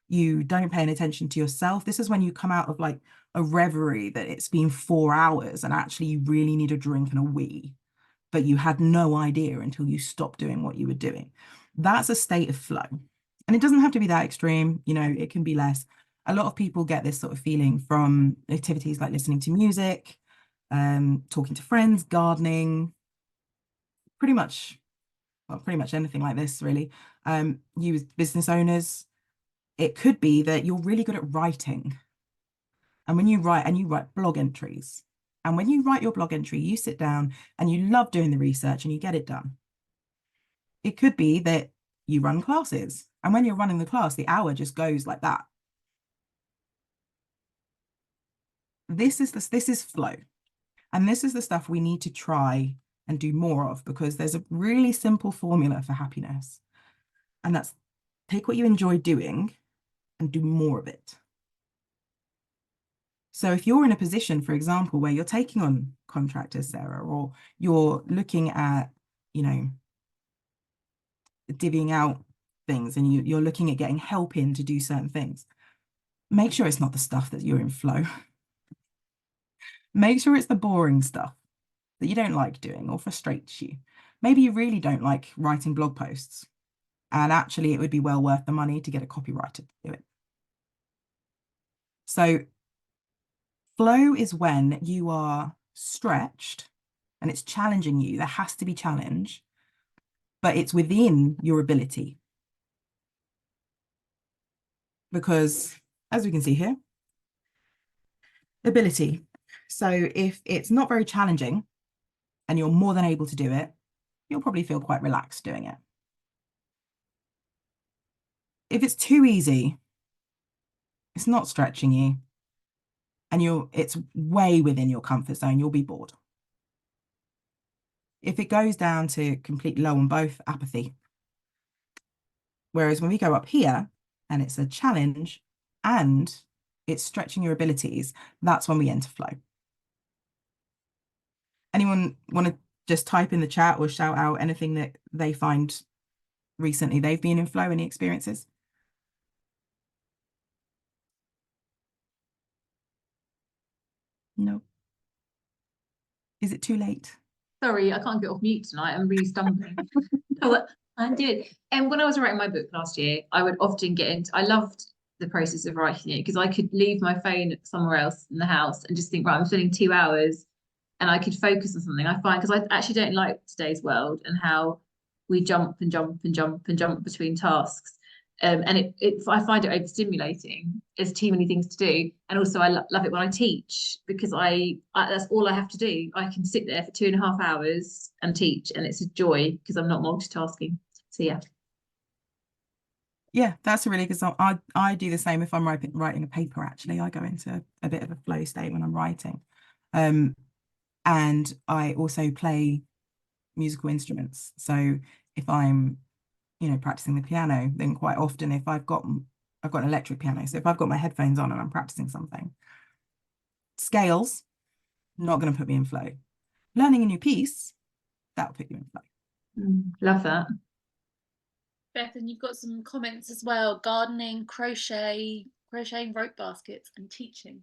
you don't pay any attention to yourself. This is when you come out of like a reverie that it's been 4 hours and actually you really need a drink and a wee, but you had no idea until you stopped doing what you were doing. That's a state of flow. And it doesn't have to be that extreme, it can be less. A lot of people get this sort of feeling from activities like listening to music, talking to friends, gardening, pretty much anything like this, really. You as business owners, it could be that you're really good at writing. And when you write blog entries, And when you write your blog entry, you sit down and you love doing the research and you get it done. It could be that you run classes, and when you're running the class, the hour just goes like that. This is flow. And this is the stuff we need to try and do more of, because there's a really simple formula for happiness. And that's take what you enjoy doing and do more of it. So if you're in a position, for example, where you're taking on contractors, Sarah, or you're looking at, you know, divvying out things, and you're looking at getting help in to do certain things, make sure it's not the stuff that you're in flow. Make sure it's the boring stuff that you don't like doing or frustrates you. Maybe you really don't like writing blog posts, and actually it would be well worth the money to get a copywriter to do it. So flow is when you are stretched and it's challenging you. There has to be challenge, but it's within your ability. Because as we can see here, ability. So if it's not very challenging and you're more than able to do it, you'll probably feel quite relaxed doing it. If it's too easy, it's not stretching you, and it's way within your comfort zone, you'll be bored. If it goes down to complete low on both, apathy. Whereas when we go up here and it's a challenge and it's stretching your abilities, that's when we enter flow. Anyone want to just type in the chat or shout out anything that they find recently they've been in flow? Any experiences? No. Is it too late? Sorry, I can't get off mute tonight. I'm really stumbling. I did. And when I was writing my book last year, I would often I loved the process of writing it, because I could leave my phone somewhere else in the house and just think, right, I'm spending 2 hours, and I could focus on something. I find, because I actually don't like today's world and how we jump and jump and jump and jump between tasks. And I find it overstimulating. There's too many things to do, and also I love it when I teach, because I that's all I have to do. I can sit there for 2.5 hours and teach, and it's a joy because I'm not multitasking. So yeah, that's a really good song. I do the same if I'm writing a paper. Actually, I go into a bit of a flow state when I'm writing, and I also play musical instruments. So if I'm practicing the piano, then quite often if I've got an electric piano, so if I've got my headphones on and I'm practicing something, scales, not going to put me in flow. Learning a new piece, that'll put you in flow. love that. Bethan, you've got some comments as well. Gardening, crocheting rope baskets, and teaching.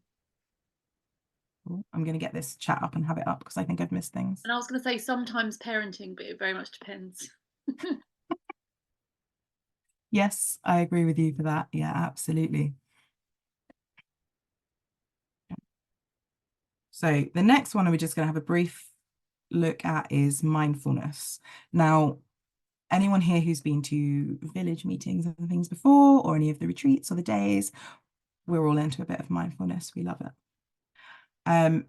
Ooh, I'm going to get this chat up and have it up because I think I've missed things. And I was going to say sometimes parenting, but it very much depends. Yes, I agree with you for that. Yeah, absolutely. So the next one we're just going to have a brief look at is mindfulness. Now, anyone here who's been to village meetings and things before, or any of the retreats or the days, we're all into a bit of mindfulness. We love it.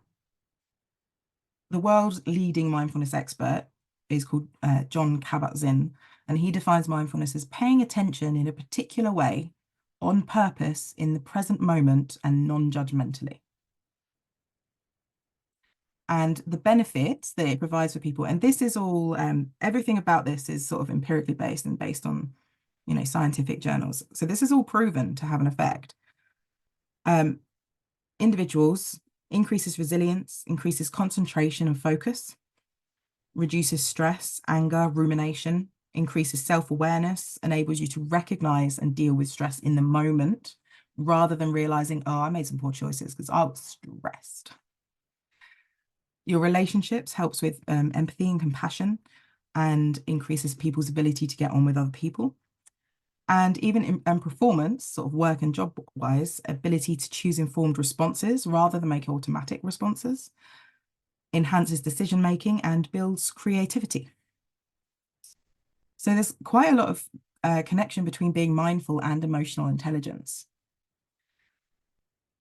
The world's leading mindfulness expert is called Jon Kabat-Zinn, and he defines mindfulness as paying attention in a particular way, on purpose, in the present moment, and non-judgmentally. And the benefits that it provides for people, and this is all, everything about this is sort of empirically based and based on, scientific journals. So this is all proven to have an effect. Individuals, increases resilience, increases concentration and focus, reduces stress, anger, rumination, increases self-awareness, enables you to recognize and deal with stress in the moment, rather than realizing, oh, I made some poor choices because I was stressed. Your relationships helps with empathy and compassion, and increases people's ability to get on with other people. And even in performance, sort of work and job wise, ability to choose informed responses rather than make automatic responses, enhances decision making and builds creativity. So there's quite a lot of connection between being mindful and emotional intelligence.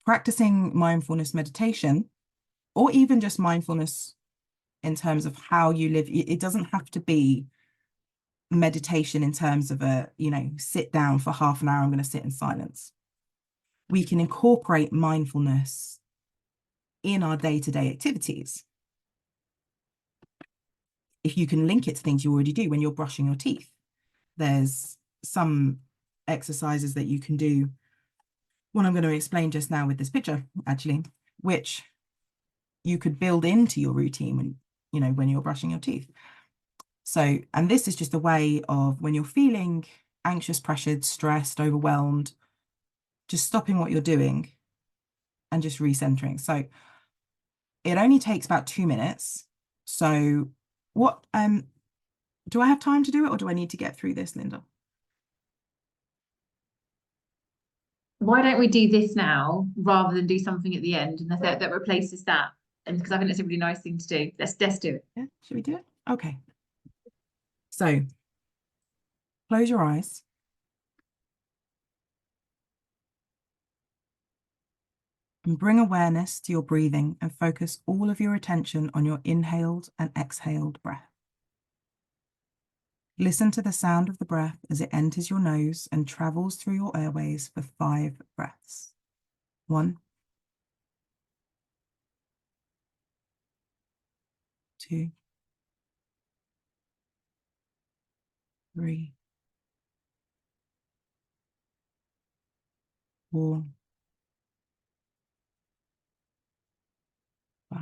Practicing mindfulness meditation or even just mindfulness in terms of how you live. It doesn't have to be meditation in terms of sit down for half an hour, I'm going to sit in silence. We can incorporate mindfulness in our day-to-day activities. If you can link it to things you already do when you're brushing your teeth, there's some exercises that you can do, one I'm going to explain just now with this picture, actually, which you could build into your routine when you're brushing your teeth. So, and this is just a way of, when you're feeling anxious, pressured, stressed, overwhelmed, just stopping what you're doing and just recentering. So it only takes about 2 minutes. So what, do I have time to do it, or do I need to get through this, Linda? Why don't we do this now rather than do something at the end, and that replaces that? And because I think that's a really nice thing to do. Let's do it. Yeah, should we do it? Okay. So close your eyes. And bring awareness to your breathing and focus all of your attention on your inhaled and exhaled breath. Listen to the sound of the breath as it enters your nose and travels through your airways for 5 breaths. 1, 2, 3, 4, 5.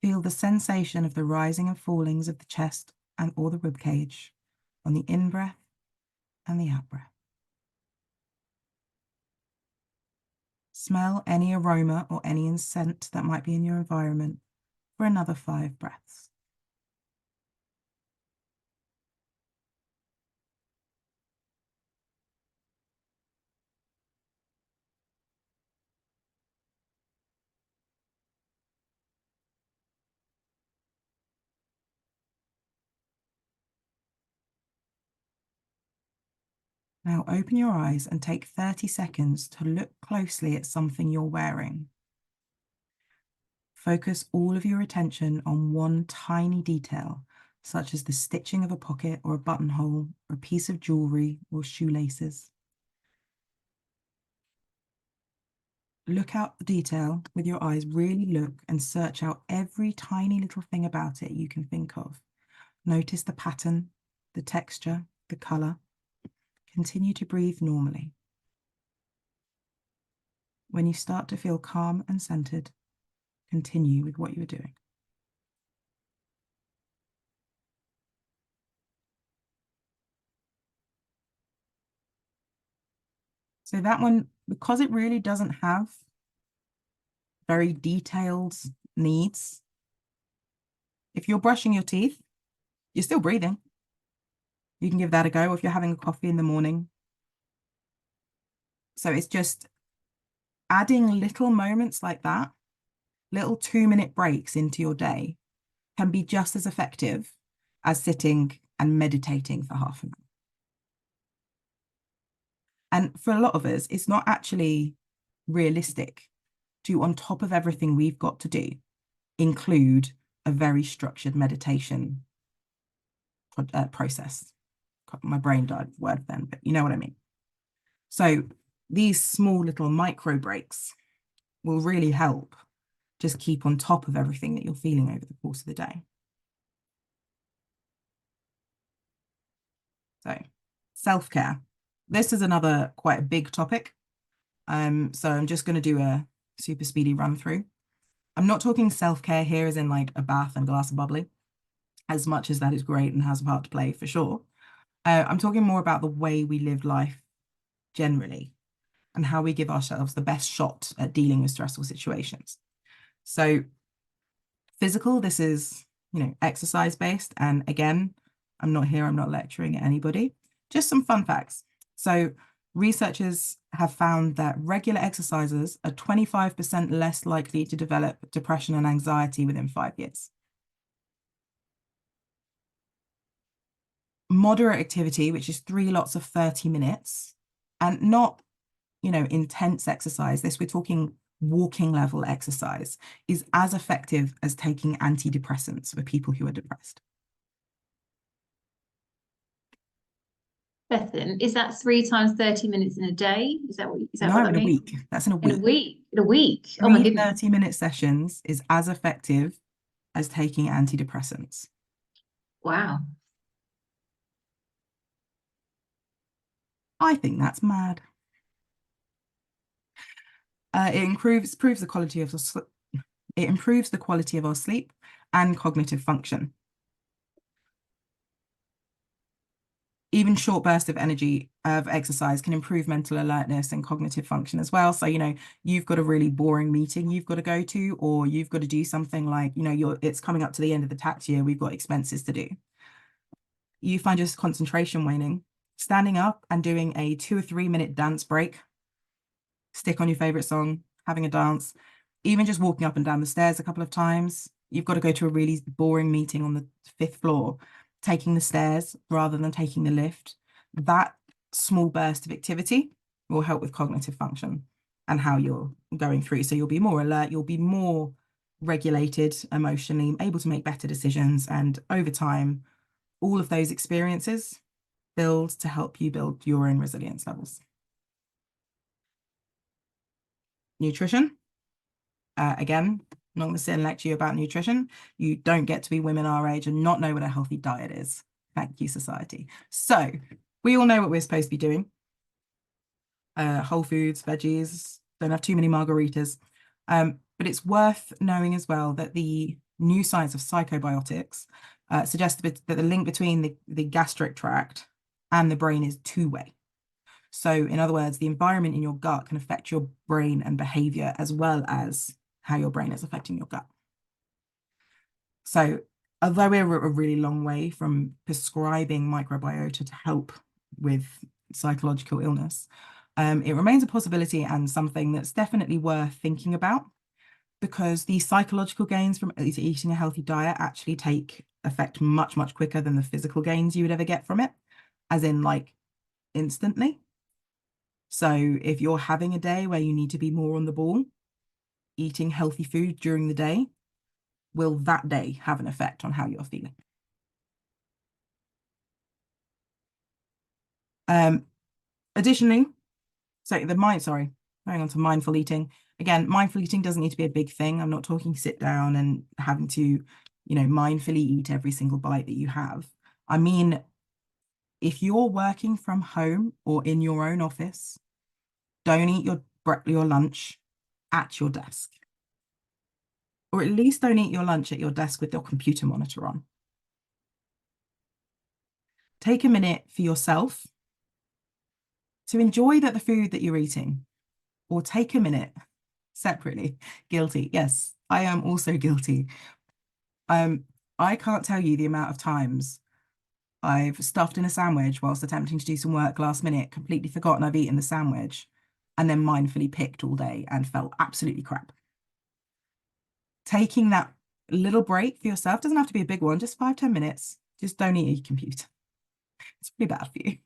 Feel the sensation of the rising and fallings of the chest or the rib cage on the in-breath and the out-breath. Smell any aroma or any scent that might be in your environment for another 5 breaths. Now open your eyes and take 30 seconds to look closely at something you're wearing. Focus all of your attention on one tiny detail, such as the stitching of a pocket or a buttonhole, or a piece of jewelry or shoelaces. Look out the detail with your eyes, really look and search out every tiny little thing about it you can think of. Notice the pattern, the texture, the colour. Continue to breathe normally. When you start to feel calm and centered, continue with what you are doing. So that one, because it really doesn't have very detailed needs, if you're brushing your teeth, you're still breathing. You can give that a go, or if you're having a coffee in the morning. So it's just adding little moments like that, little 2-minute breaks into your day, can be just as effective as sitting and meditating for half an hour. And for a lot of us, it's not actually realistic to, on top of everything we've got to do, include a very structured meditation process. My brain died of word then, but you know what I mean. So these small little micro breaks will really help just keep on top of everything that you're feeling over the course of the day. So self-care. This is another quite a big topic. So I'm just going to do a super speedy run through. I'm not talking self-care here as in like a bath and a glass of bubbly, as much as that is great and has a part to play for sure. I'm talking more about the way we live life generally and how we give ourselves the best shot at dealing with stressful situations. So physical, this is, exercise based. And again, I'm not lecturing at anybody, just some fun facts. So researchers have found that regular exercisers are 25% less likely to develop depression and anxiety within 5 years. Moderate activity, which is 3 lots of 30 minutes, and not, intense exercise. We're talking walking level exercise is as effective as taking antidepressants for people who are depressed. Bethan, is that 3 times 30 minutes in a day? Is that what No, that in a means? week. That's in a In a week. week. In a week. Oh my Three goodness. 30-minute sessions is as effective as taking antidepressants. Wow. I think that's mad. It improves the quality of it improves the quality of our sleep and cognitive function. Even short bursts of energy of exercise can improve mental alertness and cognitive function as well. So, you know, you've got a really boring meeting you've got to go to, or you've got to do something like, you know, it's coming up to the end of the tax year, we've got expenses to do. You find your concentration waning, standing up and doing a 2 or 3 minute dance break, stick on your favorite song, having a dance, even just walking up and down the stairs a couple of times. You've got to go to a really boring meeting on the 5th floor, taking the stairs rather than taking the lift. That small burst of activity will help with cognitive function and how you're going through. So you'll be more alert, you'll be more regulated emotionally, able to make better decisions. And over time, all of those experiences build to help you build your own resilience levels. Nutrition. Again, I'm not going to sit and lecture you about nutrition. You don't get to be women our age and not know what a healthy diet is. Thank you, society. So we all know what we're supposed to be doing. Whole foods, veggies, don't have too many margaritas. But it's worth knowing as well that the new science of psychobiotics suggests that the link between the gastric tract and the brain is two-way. So in other words, the environment in your gut can affect your brain and behavior as well as how your brain is affecting your gut. So although we're a really long way from prescribing microbiota to help with psychological illness, it remains a possibility and something that's definitely worth thinking about, because the psychological gains from eating a healthy diet actually take effect much, much quicker than the physical gains you would ever get from it, as in like instantly. So if you're having a day where you need to be more on the ball, eating healthy food during the day will that day have an effect on how you're feeling. Additionally, going on to mindful eating. Again, mindful eating doesn't need to be a big thing. I'm not talking sit down and having to, you know, mindfully eat every single bite that you have. I mean, if you're working from home or in your own office, don't eat your lunch at your desk. Or at least don't eat your lunch at your desk with your computer monitor on. Take a minute for yourself to enjoy the food that you're eating, or take a minute separately. Guilty. Yes, I am also guilty. I can't tell you the amount of times I've stuffed in a sandwich whilst attempting to do some work last minute, completely forgotten I've eaten the sandwich, and then mindfully picked all day and felt absolutely crap. Taking that little break for yourself doesn't have to be a big one, just 5-10 minutes. Just don't eat your computer. It's pretty bad for you.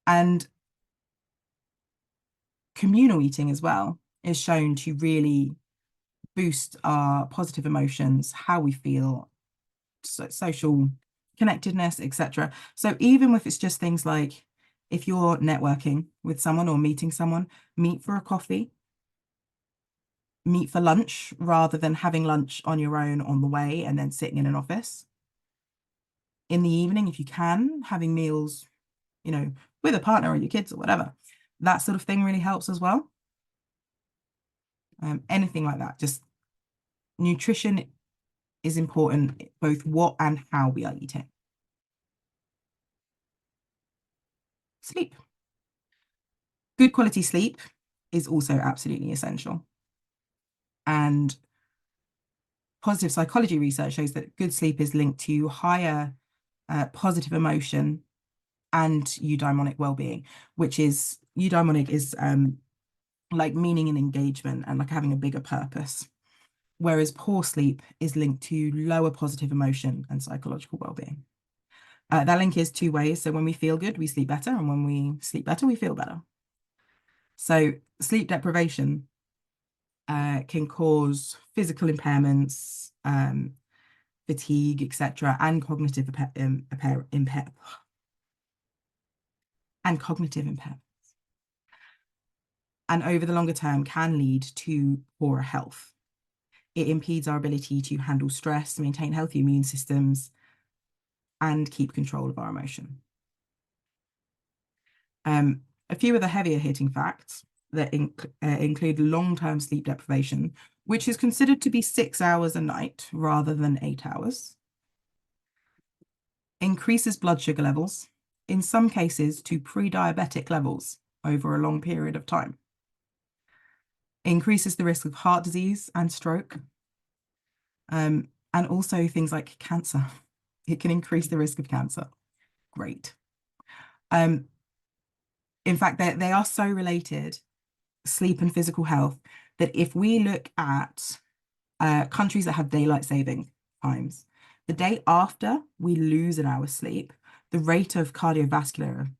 And communal eating as well is shown to really boost our positive emotions, how we feel, social connectedness, etc. So even if it's just things like if you're networking with someone or meeting someone, meet for a coffee, meet for lunch rather than having lunch on your own on the way and then sitting in an office. In the evening, if you can, having meals, you know, with a partner or your kids or whatever, that sort of thing really helps as well. Anything like that. Just nutrition is important, both what and how we are eating. Sleep. Good quality sleep is also absolutely essential. And positive psychology research shows that good sleep is linked to higher positive emotion and eudaimonic well-being, which is eudaimonic is like meaning and engagement and like having a bigger purpose. Whereas poor sleep is linked to lower positive emotion and psychological well-being. That link is two ways. So when we feel good, we sleep better. And when we sleep better, we feel better. So sleep deprivation can cause physical impairments, fatigue, etc., and cognitive impairments. And over the longer term can lead to poorer health. It impedes our ability to handle stress, maintain healthy immune systems, and keep control of our emotion. A few of the heavier hitting facts that include long-term sleep deprivation, which is considered to be 6 hours a night rather than 8 hours, increases blood sugar levels, in some cases to pre-diabetic levels over a long period of time, increases the risk of heart disease and stroke, and also things like cancer. It can increase the risk of cancer. Great. In fact, they are so related, sleep and physical health, that if we look at countries that have daylight saving times, the day after we lose an hour's sleep, the rate of cardiovascular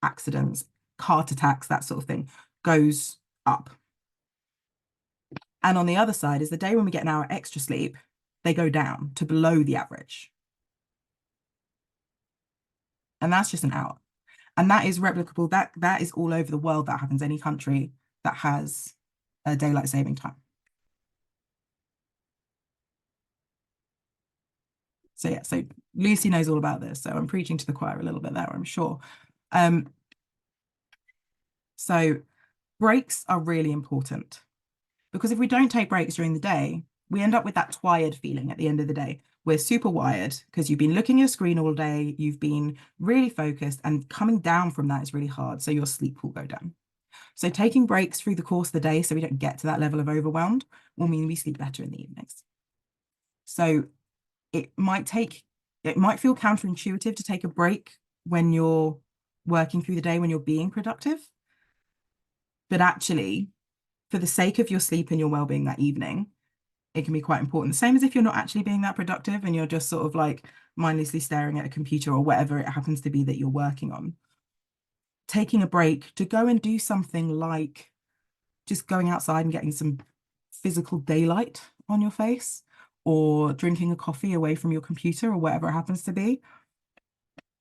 accidents, heart attacks, that sort of thing, goes up. And on the other side is the day when we get an hour extra sleep, they go down to below the average. And that's just an hour. And that is replicable. That is all over the world. That happens any country that has a daylight saving time. So yeah, so Lucy knows all about this. So I'm preaching to the choir a little bit there, I'm sure. So breaks are really important, because if we don't take breaks during the day, we end up with that tired feeling at the end of the day. We're super wired because you've been looking at your screen all day, you've been really focused, and coming down from that is really hard. So your sleep will go down. So taking breaks through the course of the day so we don't get to that level of overwhelmed will mean we sleep better in the evenings. So it might feel counterintuitive to take a break when you're working through the day, when you're being productive. But actually, for the sake of your sleep and your well-being that evening, it can be quite important. Same as if you're not actually being that productive and you're just sort of like mindlessly staring at a computer or whatever it happens to be that you're working on. Taking a break to go and do something like just going outside and getting some physical daylight on your face, or drinking a coffee away from your computer or whatever it happens to be,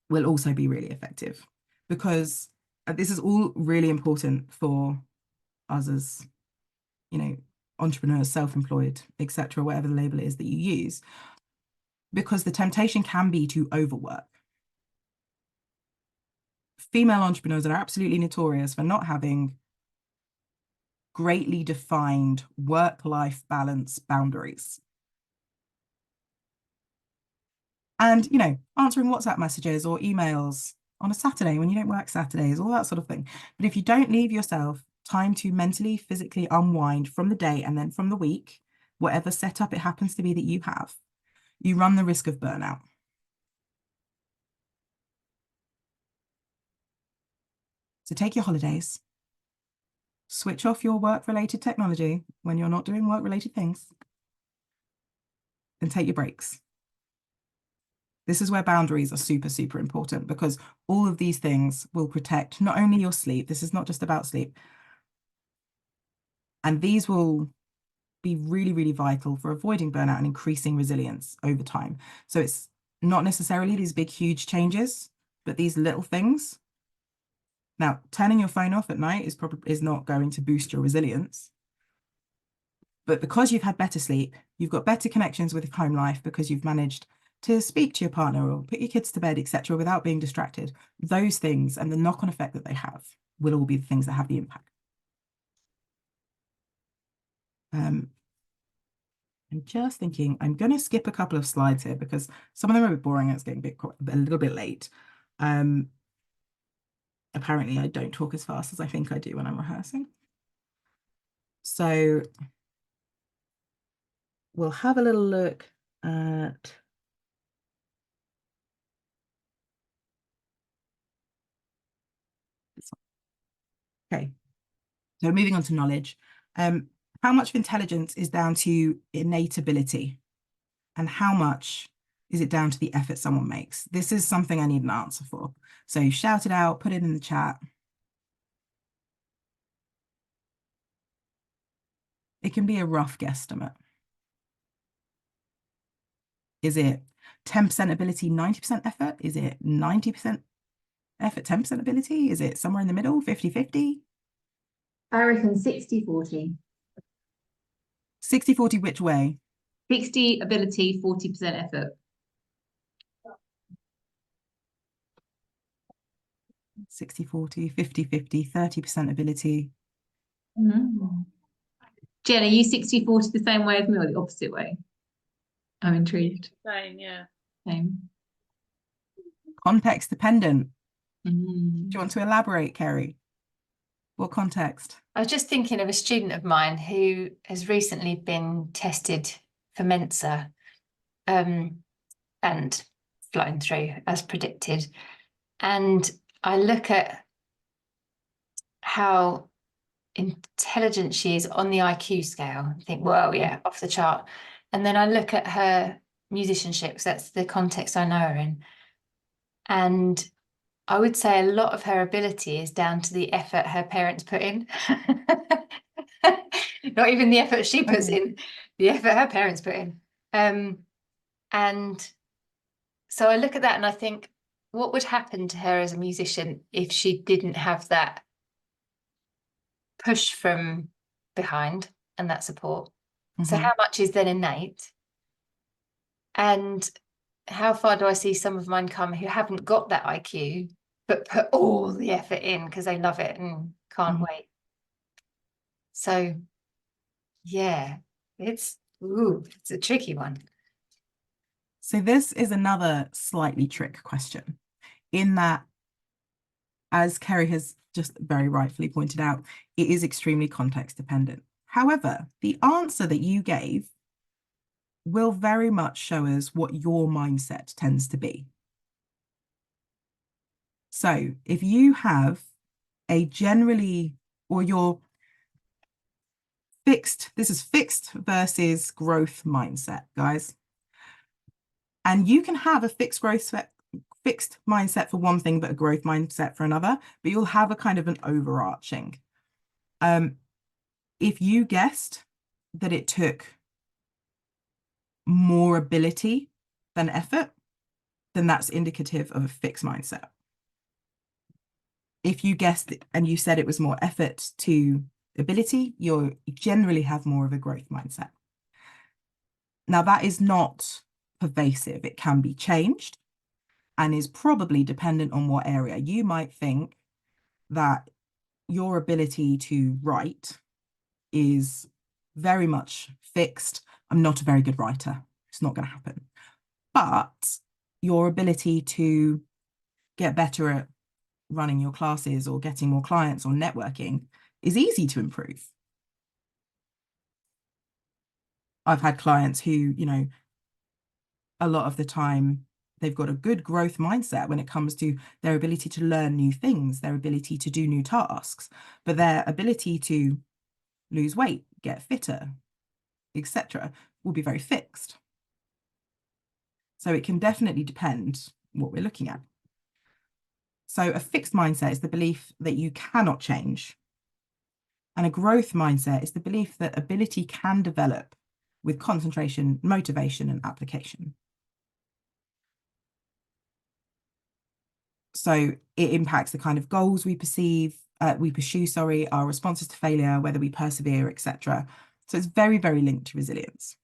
will also be really effective, because this is all really important for us as, entrepreneurs, self-employed, etc., whatever the label is that you use, because the temptation can be to overwork. Female entrepreneurs are absolutely notorious for not having greatly defined work-life balance boundaries. And, answering WhatsApp messages or emails on a Saturday when you don't work Saturdays, all that sort of thing. But if you don't leave yourself time to mentally, physically unwind from the day and then from the week, whatever setup it happens to be that you have, you run the risk of burnout. So take your holidays, switch off your work-related technology when you're not doing work-related things, and take your breaks. This is where boundaries are super, super important, because all of these things will protect not only your sleep, this is not just about sleep, and these will be really, really vital for avoiding burnout and increasing resilience over time. So it's not necessarily these big, huge changes, but these little things. Now, turning your phone off at night is not going to boost your resilience. But because you've had better sleep, you've got better connections with home life, because you've managed to speak to your partner or put your kids to bed, etc., without being distracted. Those things and the knock-on effect that they have will all be the things that have the impact. I'm just thinking, I'm going to skip a couple of slides here because some of them are a bit boring and it's getting a little bit late. Apparently, I don't talk as fast as I think I do when I'm rehearsing. So we'll have a little look at this one. Okay, so moving on to knowledge. How much of intelligence is down to innate ability, and how much is it down to the effort someone makes? This is something I need an answer for. So shout it out, put it in the chat. It can be a rough guesstimate. Is it 10% ability, 90% effort? Is it 90% effort, 10% ability? Is it somewhere in the middle, 50-50? I reckon 60-40. 60-40 which way? 60 ability, 40% effort. 60-40, 50-50, 30% ability. Jen, are you 60-40 the same way as me or the opposite way? I'm intrigued. Same, yeah. Same. Context dependent. Do Mm. you want to elaborate, Kerry? What context? I was just thinking of a student of mine who has recently been tested for Mensa and flown through as predicted. And I look at how intelligent she is on the IQ scale and think, well, yeah, off the chart. And then I look at her musicianship, 'cause that's the context I know her in. And I would say a lot of her ability is down to the effort her parents put in. Not even the effort she puts in, the effort her parents put in. And so I look at that and I think, what would happen to her as a musician if she didn't have that push from behind and that support? So how much is then innate? And how far do I see some of mine come who haven't got that IQ, but put all the effort in because they love it and can't wait? So yeah, it's a tricky one. So this is another slightly trick question, in that, as Kerry has just very rightfully pointed out, it is extremely context dependent. However, the answer that you gave will very much show us what your mindset tends to be. So if you have a generally, or your fixed, this is fixed versus growth mindset, guys. And you can have a fixed mindset for one thing, but a growth mindset for another, but you'll have a kind of an overarching. If you guessed that it took more ability than effort, then that's indicative of a fixed mindset. If you guessed and you said it was more effort to ability, you generally have more of a growth mindset. Now, that is not pervasive. It can be changed and is probably dependent on what area. You might think that your ability to write is very much fixed. I'm not a very good writer. It's not going to happen. But your ability to get better at running your classes or getting more clients or networking is easy to improve. I've had clients who, you know, a lot of the time they've got a good growth mindset when it comes to their ability to learn new things, their ability to do new tasks, but their ability to lose weight, get fitter, etc., will be very fixed. So it can definitely depend what we're looking at. So a fixed mindset is the belief that you cannot change. And a growth mindset is the belief that ability can develop with concentration, motivation, and application. So it impacts the kind of goals we pursue, our responses to failure, whether we persevere, etc. So it's very, very linked to resilience.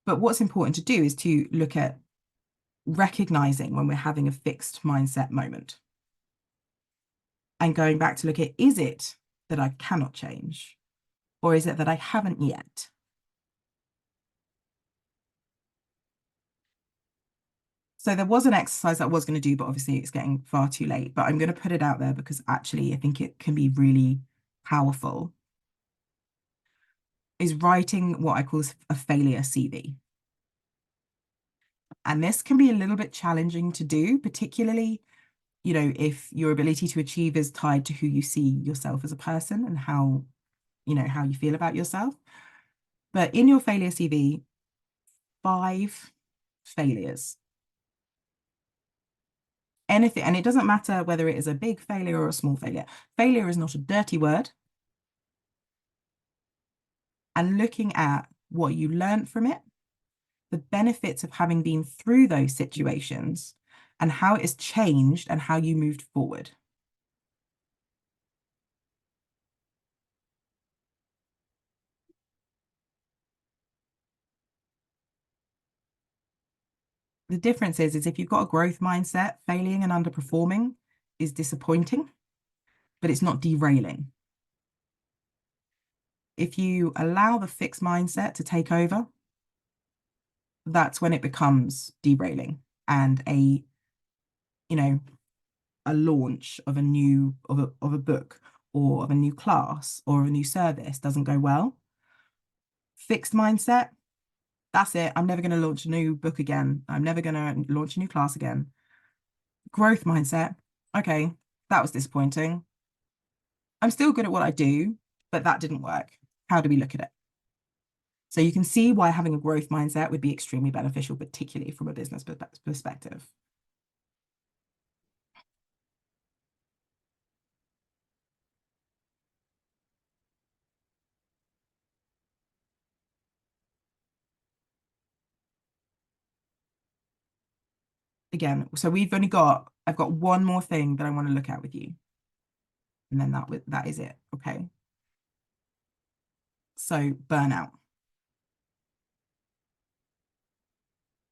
But what's important to do is to look at recognizing when we're having a fixed mindset moment. And going back to look at, is it that I cannot change? Or is it that I haven't yet? So there was an exercise that I was going to do, but obviously it's getting far too late. But I'm going to put it out there because actually I think it can be really powerful. Is writing what I call a failure CV. And this can be a little bit challenging to do, particularly, you know, if your ability to achieve is tied to who you see yourself as a person and how, you know, how you feel about yourself. But in your failure CV, 5 failures. Anything, and it doesn't matter whether it is a big failure or a small failure. Failure is not a dirty word. and looking at what you learned from it, the benefits of having been through those situations, and how it has changed and how you moved forward. The difference is if you've got a growth mindset, failing and underperforming is disappointing, but it's not derailing. If you allow the fixed mindset to take over, that's when it becomes derailing, and a launch of a book or of a new class or a new service doesn't go well. Fixed mindset, that's it. I'm never going to launch a new book again. I'm never going to launch a new class again. Growth mindset, okay, that was disappointing. I'm still good at what I do, but that didn't work. How do we look at it? So you can see why having a growth mindset would be extremely beneficial, particularly from a business perspective. Again, so I've got one more thing that I want to look at with you. And then that is it, okay? So burnout.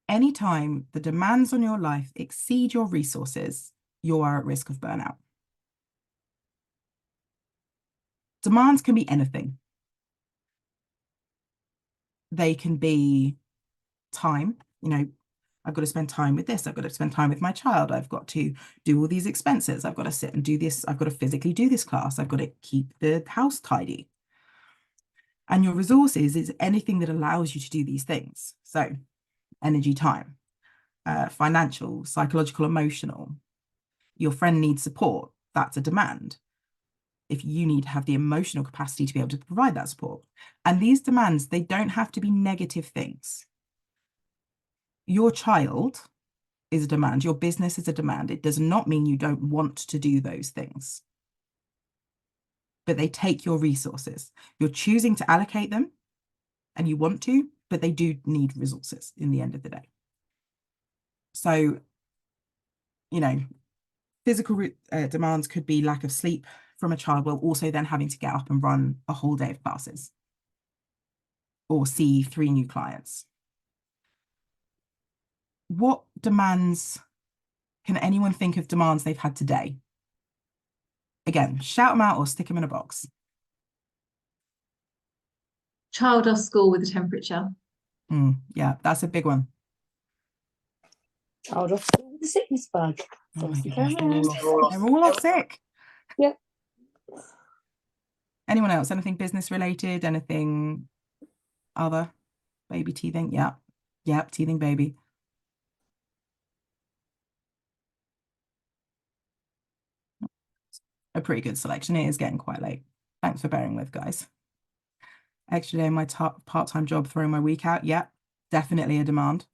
Anytime the demands on your life exceed your resources, you are at risk of burnout. Demands can be anything. They can be time, I've got to spend time with this. I've got to spend time with my child. I've got to do all these expenses. I've got to sit and do this. I've got to physically do this class. I've got to keep the house tidy. And your resources is anything that allows you to do these things. So energy, time, financial, psychological, emotional. Your friend needs support. That's a demand. If you need to have the emotional capacity to be able to provide that support. And these demands, they don't have to be negative things. Your child is a demand. Your business is a demand. It does not mean you don't want to do those things, but they take your resources. You're choosing to allocate them and you want to, but they do need resources in the end of the day. So, physical demands could be lack of sleep from a child, while also then having to get up and run a whole day of classes or see 3 new clients. What demands can anyone think of demands they've had today? Again, shout them out or stick them in a box. Child off school with a temperature. Yeah, that's a big one. Child off school with the sickness bug. Oh my goodness, they're all off sick. Yep. Anyone else? Anything business related? Anything other? Baby teething? Yeah. Yep, teething baby. A pretty good selection. It is getting quite late. Thanks for bearing with, guys. Extra day in my part-time job, throwing my week out. Yeah, definitely a demand.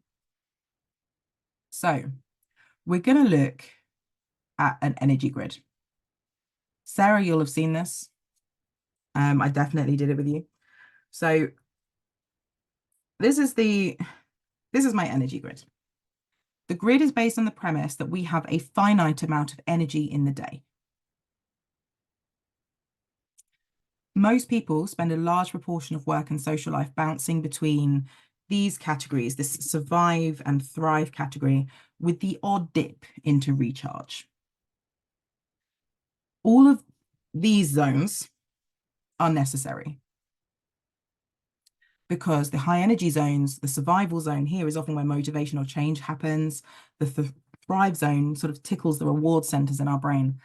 So we're going to look at an energy grid. Sarah, you'll have seen this. I definitely did it with you. So this is my energy grid. The grid is based on the premise that we have a finite amount of energy in the day. Most people spend a large proportion of work and social life bouncing between these categories, this survive and thrive category, with the odd dip into recharge. All of these zones are necessary because the high energy zones, the survival zone here is often where motivational change happens. The thrive zone sort of tickles the reward centers in our brain,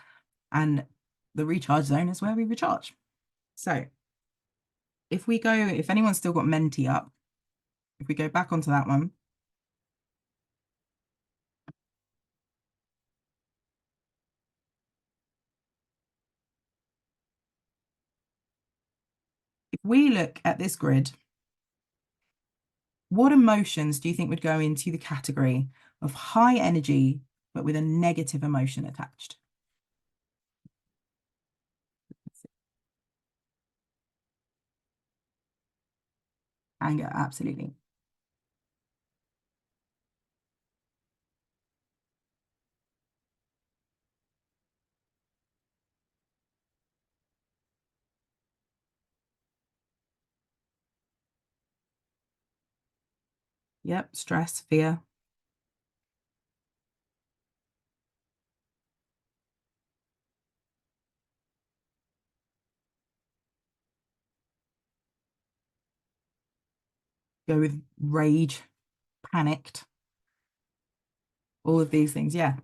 and the recharge zone is where we recharge. So if anyone's still got Menti up, if we go back onto that one, if we look at this grid, what emotions do you think would go into the category of high energy, but with a negative emotion attached? Anger, absolutely. Yep, stress, fear. Go with rage, panicked, all of these things. Yeah.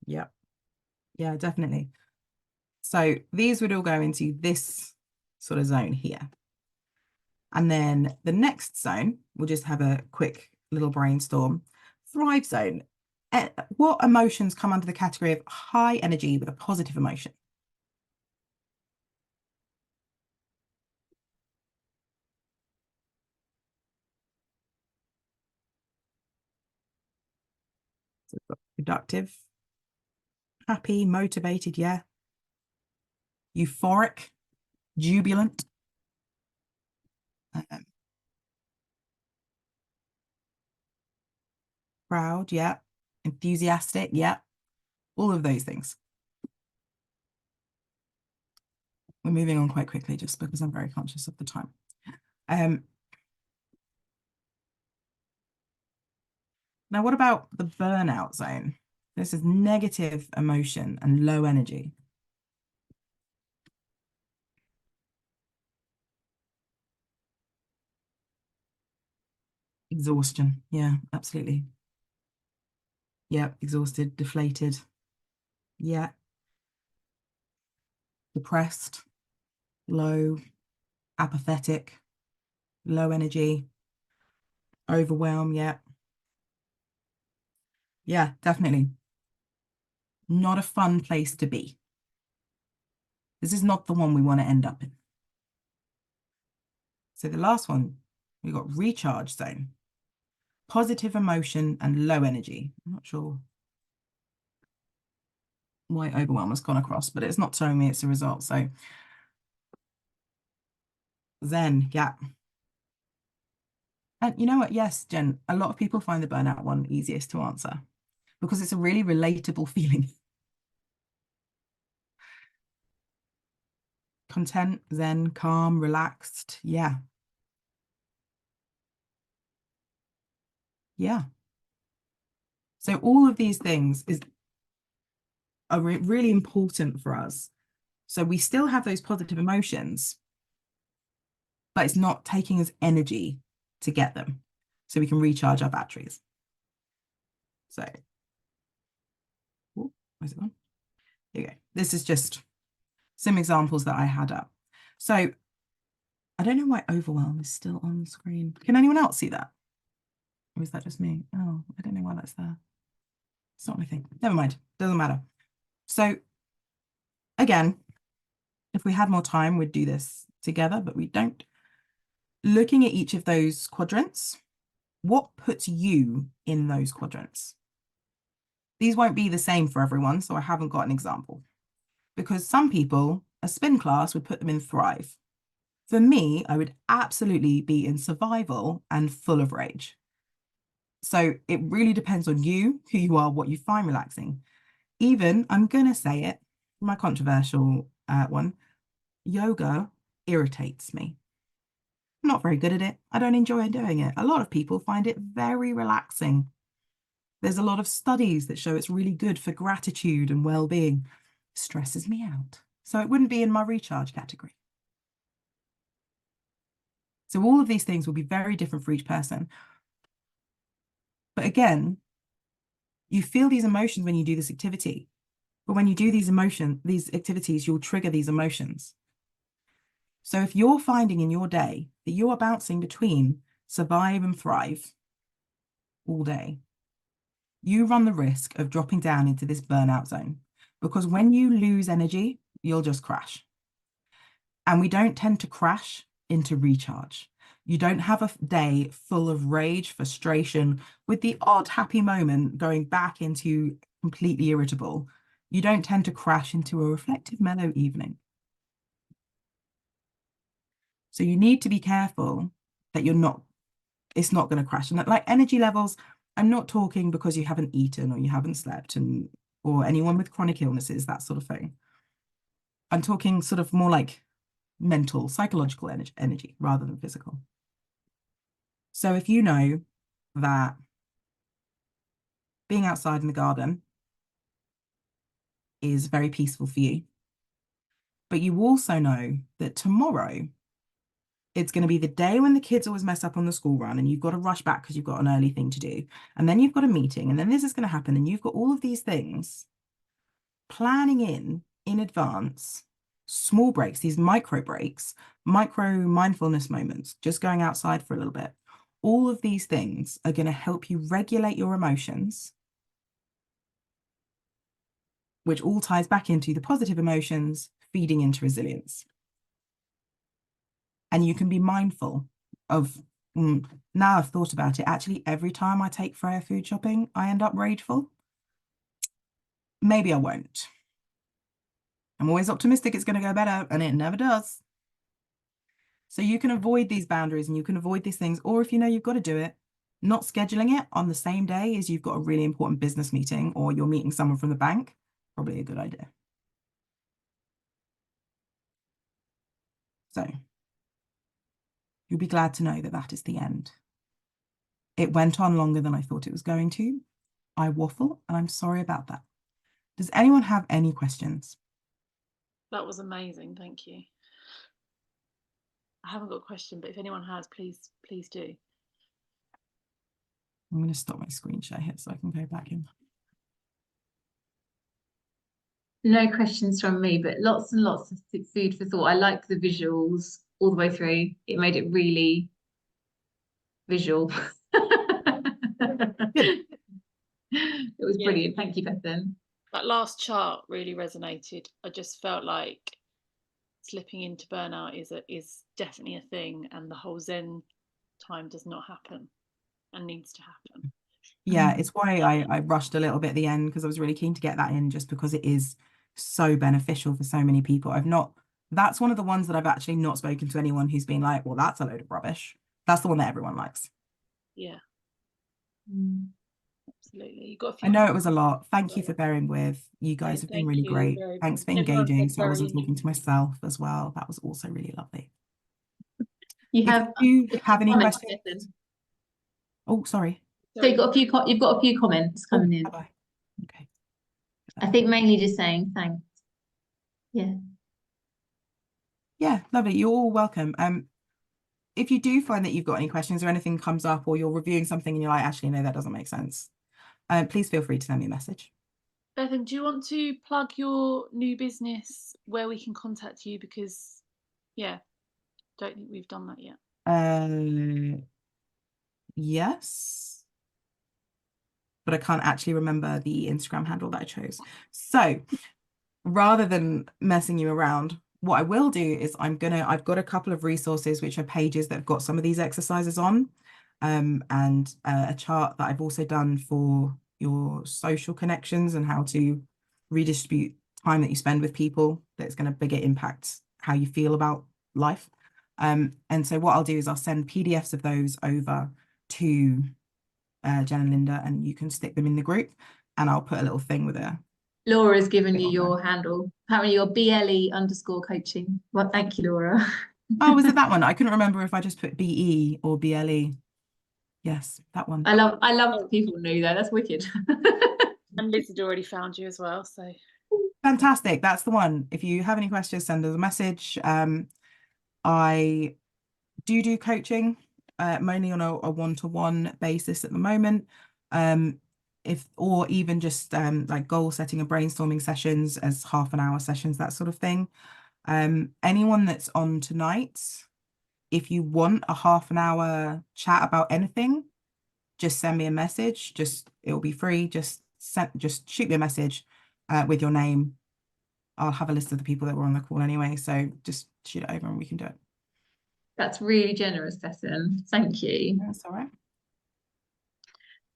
Yep. Yeah, definitely. So these would all go into this sort of zone here. And then the next zone, we'll just have a quick little brainstorm. Thrive zone. What emotions come under the category of high energy with a positive emotion? So we've got productive, happy, motivated, yeah. Euphoric, jubilant. Proud, yeah. Enthusiastic, yeah. All of those things. We're moving on quite quickly just because I'm very conscious of the time. Now, what about the burnout zone? This is negative emotion and low energy. Exhaustion. Yeah, absolutely. Yeah, exhausted, deflated. Yeah. Depressed, low, apathetic, low energy, overwhelm. Yeah. Yeah, definitely. Not a fun place to be. This is not the one we want to end up in. So the last one, we've got recharge zone. Positive emotion and low energy. I'm not sure why overwhelm has gone across, but it's not telling me it's a result. So Zen, yeah. And you know what? Yes, Jen, a lot of people find the burnout one easiest to answer because it's a really relatable feeling. Content, zen, calm, relaxed. Yeah. Yeah. So all of these things are really important for us. So we still have those positive emotions, but it's not taking us energy to get them. So we can recharge our batteries. So, where's it gone? Here you go. This is just some examples that I had up. So I don't know why overwhelm is still on the screen. Can anyone else see that? Or is that just me? Oh, I don't know why that's there. It's not my thing. Never mind. Doesn't matter. So again, if we had more time, we'd do this together, but we don't. Looking at each of those quadrants, what puts you in those quadrants? These won't be the same for everyone, so I haven't got an example. Because some people, a spin class would put them in thrive. For me, I would absolutely be in survival and full of rage. So it really depends on you, who you are, what you find relaxing. Even, I'm going to say it, my controversial one, yoga irritates me. I'm not very good at it. I don't enjoy doing it. A lot of people find it very relaxing. There's a lot of studies that show it's really good for gratitude and well-being. Stresses me out. So it wouldn't be in my recharge category. So all of these things will be very different for each person. But again, you feel these emotions when you do this activity. But when you do these activities, you'll trigger these emotions. So if you're finding in your day that you are bouncing between survive and thrive all day, you run the risk of dropping down into this burnout zone, because when you lose energy, you'll just crash. And we don't tend to crash into recharge. You don't have a day full of rage, frustration, with the odd happy moment going back into completely irritable. You don't tend to crash into a reflective, mellow evening. So you need to be careful that it's not going to crash. And like energy levels, I'm not talking because you haven't eaten or you haven't slept or anyone with chronic illnesses, that sort of thing. I'm talking sort of more like mental, psychological energy rather than physical. So if you know that being outside in the garden is very peaceful for you, but you also know that tomorrow it's going to be the day when the kids always mess up on the school run and you've got to rush back because you've got an early thing to do. And then you've got a meeting and then this is going to happen and you've got all of these things planning in advance, small breaks, these micro breaks, micro mindfulness moments, just going outside for a little bit. All of these things are going to help you regulate your emotions, which all ties back into the positive emotions feeding into resilience. And you can be mindful of, now I've thought about it, actually every time I take Freya food shopping, I end up rageful. Maybe I won't. I'm always optimistic it's going to go better, and it never does. So you can avoid these boundaries and you can avoid these things, or if you know you've got to do it, not scheduling it on the same day as you've got a really important business meeting or you're meeting someone from the bank, probably a good idea. So you'll be glad to know that that is the end. It went on longer than I thought it was going to. I waffle, and I'm sorry about that. Does anyone have any questions? That was amazing. Thank you. I haven't got a question, but if anyone has, please do. I'm going to stop my screen share here so I can go back in. No questions from me, but lots and lots of food for thought. I like the visuals all the way through. It made it really visual. It was brilliant. Thank you, Bethan. That last chart really resonated. I just felt like slipping into burnout is definitely a thing, and the whole Zen time does not happen and needs to happen. Yeah, it's why I rushed a little bit at the end, because I was really keen to get that in, just because it is so beneficial for so many people. That's one of the ones that I've actually not spoken to anyone who's been like, well, that's a load of rubbish. That's the one that everyone likes. Yeah. Absolutely. You got a few. I know it was a lot. Thank you for bearing with. You guys have been really great. Thanks for engaging. So I wasn't talking to myself as well. That was also really lovely. You have any questions? Oh, sorry. So you've got a few comments coming in. Bye-bye. Okay. I think mainly just saying thanks. Yeah. Yeah, lovely. You're all welcome. If you do find that you've got any questions or anything comes up, or you're reviewing something and you're like, actually, no, that doesn't make sense, please feel free to send me a message. Bethan, do you want to plug your new business where we can contact you? Because, yeah, don't think we've done that yet. Yes, but I can't actually remember the Instagram handle that I chose. So rather than messing you around, what I will do is I've got a couple of resources which are pages that have got some of these exercises on, and a chart that I've also done for your social connections and how to redistribute time that you spend with people that's going to bigger impact how you feel about life. And so what I'll do is I'll send PDFs of those over to Jen and Linda, and you can stick them in the group, and I'll put a little thing with a Laura's given you your handle. Apparently you're BLE_coaching. Well, thank you, Laura. Oh, was it that one? I couldn't remember if I just put BE or BLE. Yes, that one. I love people knew that. That's wicked. And Liz had already found you as well, so fantastic. That's the one. If you have any questions, send us a message. I do coaching, mainly on a one-to-one basis at the moment. Or even just like goal setting and brainstorming sessions as half an hour sessions, that sort of thing. Anyone that's on tonight, if you want a half an hour chat about anything, just send me a message. It'll be free. Just shoot me a message with your name. I'll have a list of the people that were on the call anyway, so just shoot it over and we can do it. That's really generous, Bethan. Thank you. That's all right.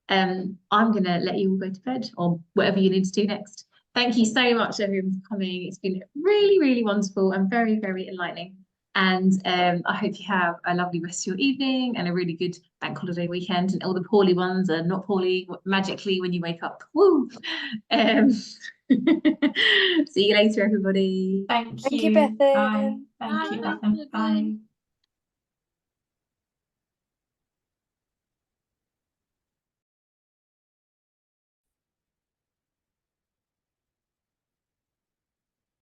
I'm going to let you all go to bed or whatever you need to do next. Thank you so much, everyone, for coming. It's been really, really wonderful and very, very enlightening. And I hope you have a lovely rest of your evening and a really good bank holiday weekend. And all the poorly ones are not poorly magically when you wake up. Woo! See you later, everybody. Thank Thank you, you. Bethan. Bye. Thank you, Bye. Bethan. Bye.